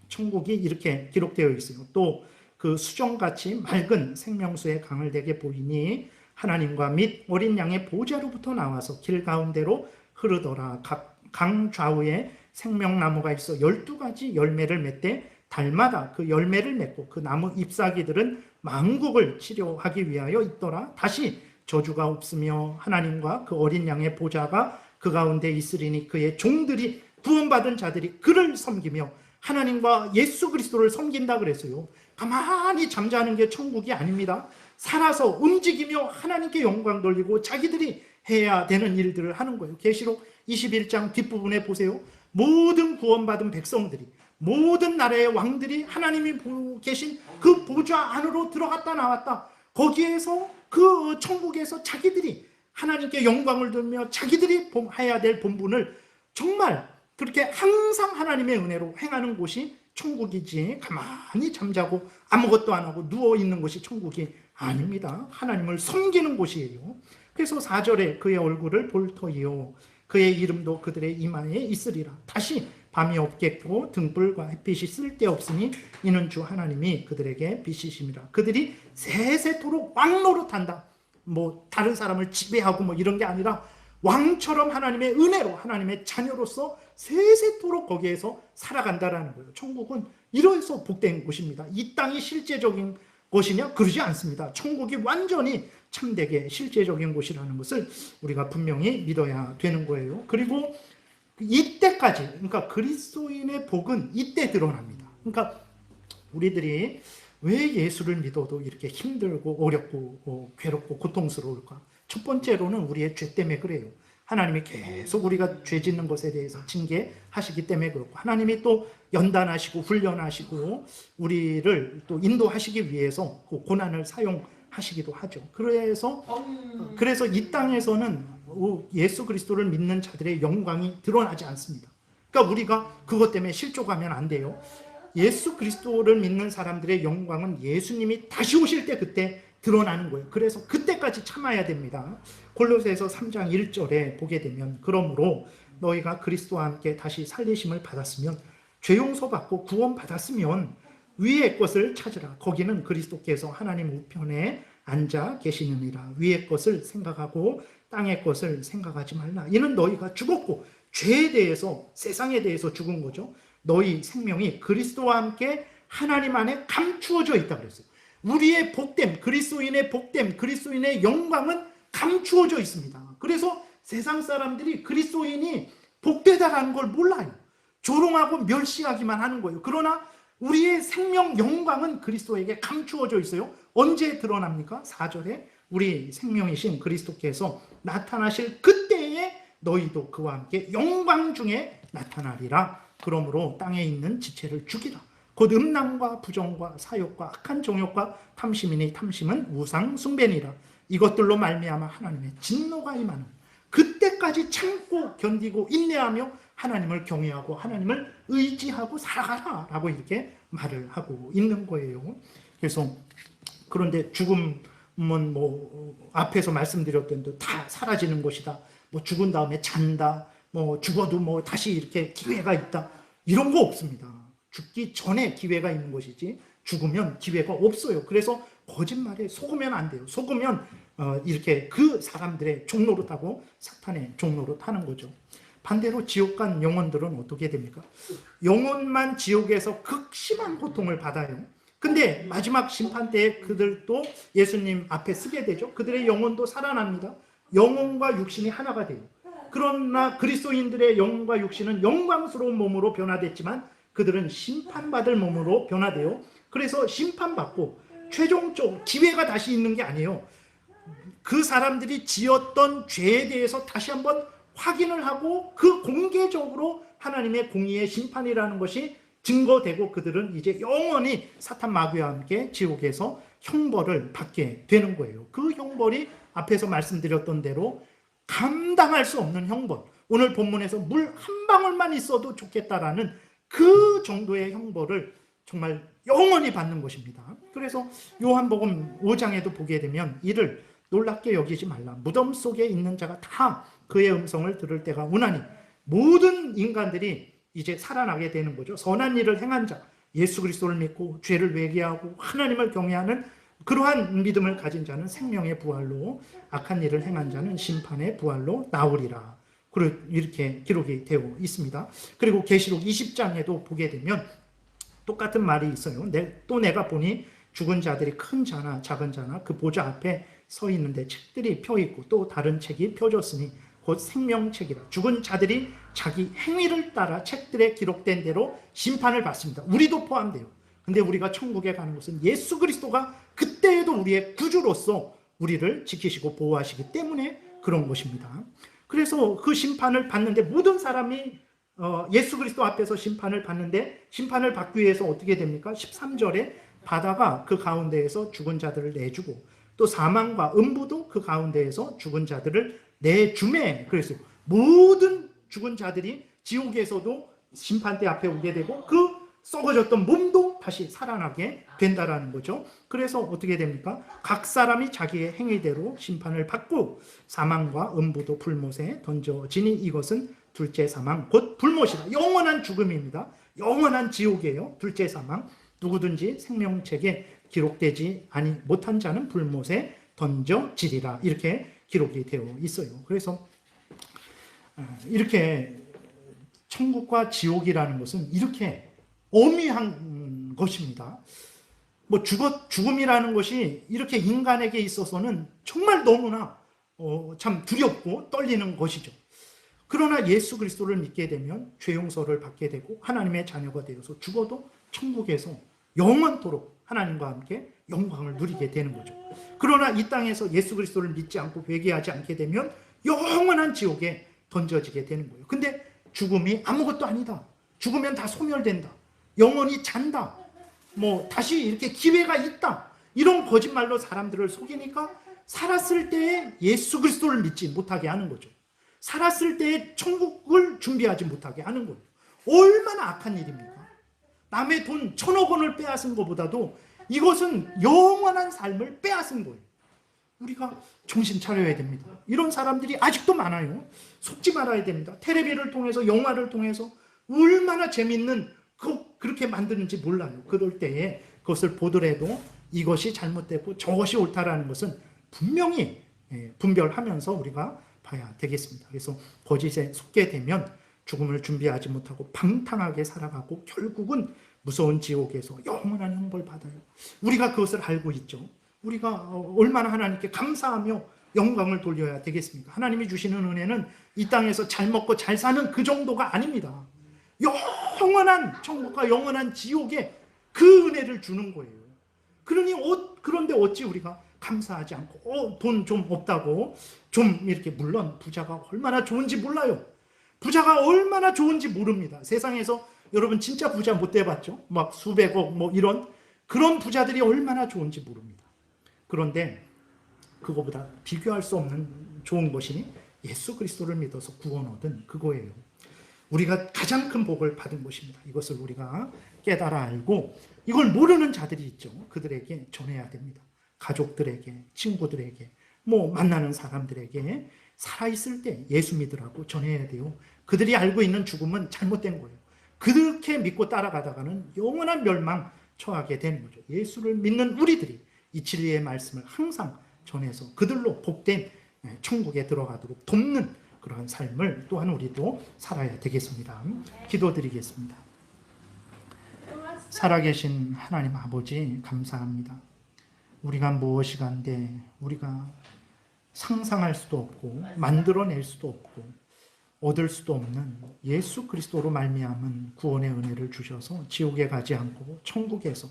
Speaker 1: 천국이 이렇게 기록되어 있어요. 또 그 수정같이 맑은 생명수의 강을 되게 보이니 하나님과 및 어린 양의 보좌로부터 나와서 길 가운데로 흐르더라. 각 강 좌우에 생명나무가 있어 12가지 열매를 맺되 달마다 그 열매를 맺고 그 나무 잎사귀들은 만국을 치료하기 위하여 있더라. 다시 저주가 없으며 하나님과 그 어린 양의 보좌가 그 가운데 있으리니 그의 종들이 구원받은 자들이 그를 섬기며 하나님과 예수 그리스도를 섬긴다 그랬어요. 가만히 잠자는 게 천국이 아닙니다. 살아서 움직이며 하나님께 영광 돌리고 자기들이 해야 되는 일들을 하는 거예요. 계시록 21장 뒷부분에 보세요. 모든 구원받은 백성들이, 모든 나라의 왕들이 하나님이 계신 그 보좌 안으로 들어갔다 나왔다. 거기에서 그 천국에서 자기들이 하나님께 영광을 돌며 자기들이 해야 될 본분을 정말 그렇게 항상 하나님의 은혜로 행하는 곳이 천국이지, 가만히 잠자고 아무것도 안 하고 누워있는 것이 천국이 아닙니다. 하나님을 섬기는 곳이에요. 그래서 4절에 그의 얼굴을 볼 터이요 그의 이름도 그들의 이마에 있으리라. 다시 밤이 없겠고 등불과 햇빛이 쓸데없으니 이는 주 하나님이 그들에게 빛이심이라. 그들이 세세토록 왕노릇한다. 뭐 다른 사람을 지배하고 뭐 이런 게 아니라 왕처럼 하나님의 은혜로 하나님의 자녀로서 세세토록 거기에서 살아간다라는 거예요. 천국은 이래서 복된 곳입니다. 이 땅이 실제적인 것이냐? 그러지 않습니다. 천국이 완전히 참되게 실제적인 곳이라는 것을 우리가 분명히 믿어야 되는 거예요. 그리고 이때까지, 그러니까 그리스도인의 복은 이때 드러납니다. 그러니까 우리들이 왜 예수를 믿어도 이렇게 힘들고 어렵고 괴롭고 고통스러울까? 첫 번째로는 우리의 죄 때문에 그래요. 하나님이 계속 우리가 죄 짓는 것에 대해서 징계하시기 때문에 그렇고, 하나님이 또 연단하시고 훈련하시고 우리를 또 인도하시기 위해서 그 고난을 사용하시기도 하죠. 그래서 이 땅에서는 예수 그리스도를 믿는 자들의 영광이 드러나지 않습니다. 그러니까 우리가 그것 때문에 실족하면 안 돼요. 예수 그리스도를 믿는 사람들의 영광은 예수님이 다시 오실 때 그때 드러나는 거예요. 그래서 그때까지 참아야 됩니다. 골로새서 3장 1절에 보게 되면 그러므로 너희가 그리스도와 함께 다시 살리심을 받았으면 죄 용서 받고 구원 받았으면 위의 것을 찾으라. 거기는 그리스도께서 하나님 우편에 앉아 계시느니라. 위의 것을 생각하고 땅의 것을 생각하지 말라. 이는 너희가 죽었고 죄에 대해서, 세상에 대해서 죽은 거죠. 너희 생명이 그리스도와 함께 하나님 안에 감추어져 있다 그랬어요. 우리의 복됨, 그리스도인의 복됨, 그리스도인의 영광은 감추어져 있습니다. 그래서 세상 사람들이 그리스도인이 복되다라는 걸 몰라요. 조롱하고 멸시하기만 하는 거예요. 그러나 우리의 생명 영광은 그리스도에게 감추어져 있어요. 언제 드러납니까? 4절에 우리 생명이신 그리스도께서 나타나실 그때에 너희도 그와 함께 영광 중에 나타나리라. 그러므로 땅에 있는 지체를 죽이라. 곧 음란과 부정과 사욕과 악한 정욕과 탐심이니 탐심은 우상 숭배니라. 이것들로 말미암아 하나님의 진노가 임하는, 그때까지 참고 견디고 인내하며 하나님을 경외하고 하나님을 의지하고 살아가라 라고 이렇게 말을 하고 있는 거예요. 그래서 그런데 죽음은 뭐 앞에서 말씀드렸던 대로 다 사라지는 것이다. 뭐 죽은 다음에 잔다. 뭐 죽어도 뭐 다시 이렇게 기회가 있다. 이런 거 없습니다. 죽기 전에 기회가 있는 것이지 죽으면 기회가 없어요. 그래서 거짓말에 속으면 안 돼요. 속으면 이렇게 그 사람들의 종로로 타고 사탄의 종로로 타는 거죠. 반대로 지옥 간 영혼들은 어떻게 됩니까? 영혼만 지옥에서 극심한 고통을 받아요. 근데 마지막 심판 때에 그들도 예수님 앞에 서게 되죠. 그들의 영혼도 살아납니다. 영혼과 육신이 하나가 돼요. 그러나 그리스도인들의 영혼과 육신은 영광스러운 몸으로 변화됐지만 그들은 심판받을 몸으로 변화되어 그래서 심판받고 최종적 기회가 다시 있는 게 아니에요. 그 사람들이 지었던 죄에 대해서 다시 한번 확인을 하고 그 공개적으로 하나님의 공의의 심판이라는 것이 증거되고 그들은 이제 영원히 사탄 마귀와 함께 지옥에서 형벌을 받게 되는 거예요. 그 형벌이 앞에서 말씀드렸던 대로 감당할 수 없는 형벌. 오늘 본문에서 물 한 방울만 있어도 좋겠다라는 그 정도의 형벌을 정말 영원히 받는 것입니다. 그래서 요한복음 5장에도 보게 되면 이를 놀랍게 여기지 말라. 무덤 속에 있는 자가 다 그의 음성을 들을 때가 오나니 모든 인간들이 이제 살아나게 되는 거죠. 선한 일을 행한 자, 예수 그리스도를 믿고 죄를 회개하고 하나님을 경외하는 그러한 믿음을 가진 자는 생명의 부활로, 악한 일을 행한 자는 심판의 부활로 나오리라. 이렇게 기록이 되어 있습니다. 그리고 계시록 20장에도 보게 되면 똑같은 말이 있어요. 또 내가 보니 죽은 자들이 큰 자나 작은 자나 그 보좌 앞에 서 있는데 책들이 펴 있고 또 다른 책이 펴졌으니 곧 생명책이라. 죽은 자들이 자기 행위를 따라 책들에 기록된 대로 심판을 받습니다. 우리도 포함돼요. 근데 우리가 천국에 가는 것은 예수 그리스도가 그때에도 우리의 구주로서 우리를 지키시고 보호하시기 때문에 그런 것입니다. 그래서 그 심판을 받는데 모든 사람이 예수 그리스도 앞에서 심판을 받는데 심판을 받기 위해서 어떻게 됩니까? 13절에 바다가 그 가운데에서 죽은 자들을 내주고 또 사망과 음부도 그 가운데에서 죽은 자들을 내주매. 그래서 모든 죽은 자들이 지옥에서도 심판대 앞에 오게 되고 그 썩어졌던 몸도 다시 살아나게 된다라는 거죠. 그래서 어떻게 됩니까? 각 사람이 자기의 행위대로 심판을 받고 사망과 음부도 불못에 던져지니 이것은 둘째 사망 곧 불못이다. 영원한 죽음입니다. 영원한 지옥이에요. 둘째 사망. 누구든지 생명책에 기록되지 못한 자는 불못에 던져지리라. 이렇게 기록이 되어 있어요. 그래서 이렇게 천국과 지옥이라는 것은 이렇게 엄미한 것입니다. 죽음이라는 것이 이렇게 인간에게 있어서는 정말 너무나 참 두렵고 떨리는 것이죠. 그러나 예수 그리스도를 믿게 되면 죄 용서를 받게 되고 하나님의 자녀가 되어서 죽어도 천국에서 영원토록 하나님과 함께 영광을 누리게 되는 거죠. 그러나 이 땅에서 예수 그리스도를 믿지 않고 회개하지 않게 되면 영원한 지옥에 던져지게 되는 거예요. 근데 죽음이 아무것도 아니다. 죽으면 다 소멸된다. 영원히 잔다. 다시 이렇게 기회가 있다. 이런 거짓말로 사람들을 속이니까 살았을 때에 예수 그리스도를 믿지 못하게 하는 거죠. 살았을 때에 천국을 준비하지 못하게 하는 거예요. 얼마나 악한 일입니까? 남의 돈 1,000억 원을 빼앗은 것보다도 이것은 영원한 삶을 빼앗은 거예요. 우리가 정신 차려야 됩니다. 이런 사람들이 아직도 많아요. 속지 말아야 됩니다. 텔레비를 통해서 영화를 통해서 얼마나 재밌는 그렇게 만드는지 몰라요. 그럴 때에 그것을 보더라도 이것이 잘못되고 저것이 옳다라는 것은 분명히 분별하면서 우리가 봐야 되겠습니다. 그래서 거짓에 속게 되면 죽음을 준비하지 못하고 방탕하게 살아가고 결국은 무서운 지옥에서 영원한 형벌 받아요. 우리가 그것을 알고 있죠. 우리가 얼마나 하나님께 감사하며 영광을 돌려야 되겠습니까? 하나님이 주시는 은혜는 이 땅에서 잘 먹고 잘 사는 그 정도가 아닙니다. 영원한 천국과 영원한 지옥에 그 은혜를 주는 거예요. 그런데 어찌 우리가 감사하지 않고 돈 좀 없다고 좀 이렇게, 물론 부자가 얼마나 좋은지 몰라요. 부자가 얼마나 좋은지 모릅니다. 세상에서 여러분 진짜 부자 못 돼봤죠? 막 수백억 이런 그런 부자들이 얼마나 좋은지 모릅니다. 그런데 그거보다 비교할 수 없는 좋은 것이 예수 그리스도를 믿어서 구원 얻은 그거예요. 우리가 가장 큰 복을 받은 것입니다. 이것을 우리가 깨달아 알고 이걸 모르는 자들이 있죠. 그들에게 전해야 됩니다. 가족들에게, 친구들에게, 만나는 사람들에게 살아있을 때 예수 믿으라고 전해야 돼요. 그들이 알고 있는 죽음은 잘못된 거예요. 그렇게 믿고 따라가다가는 영원한 멸망 처하게 되는 거죠. 예수를 믿는 우리들이 이 진리의 말씀을 항상 전해서 그들로 복된 천국에 들어가도록 돕는 그러한 삶을 또한 우리도 살아야 되겠습니다. 기도드리겠습니다. 살아계신 하나님 아버지 감사합니다. 우리가 무엇이 간데 우리가 상상할 수도 없고 만들어낼 수도 없고 얻을 수도 없는 예수 그리스도로 말미암은 구원의 은혜를 주셔서 지옥에 가지 않고 천국에서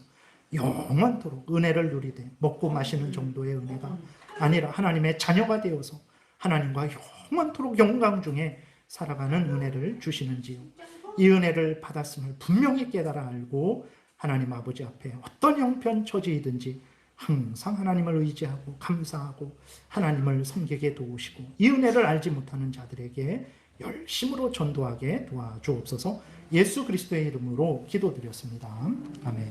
Speaker 1: 영원토록 은혜를 누리되 먹고 마시는 정도의 은혜가 아니라 하나님의 자녀가 되어서 하나님과 영원토록 영광 중에 살아가는 은혜를 주시는지요. 이 은혜를 받았음을 분명히 깨달아 알고 하나님 아버지 앞에 어떤 형편처지이든지 항상 하나님을 의지하고 감사하고 하나님을 섬기게 도우시고 이 은혜를 알지 못하는 자들에게 열심으로 전도하게 도와주옵소서. 예수 그리스도의 이름으로 기도드렸습니다. 아멘.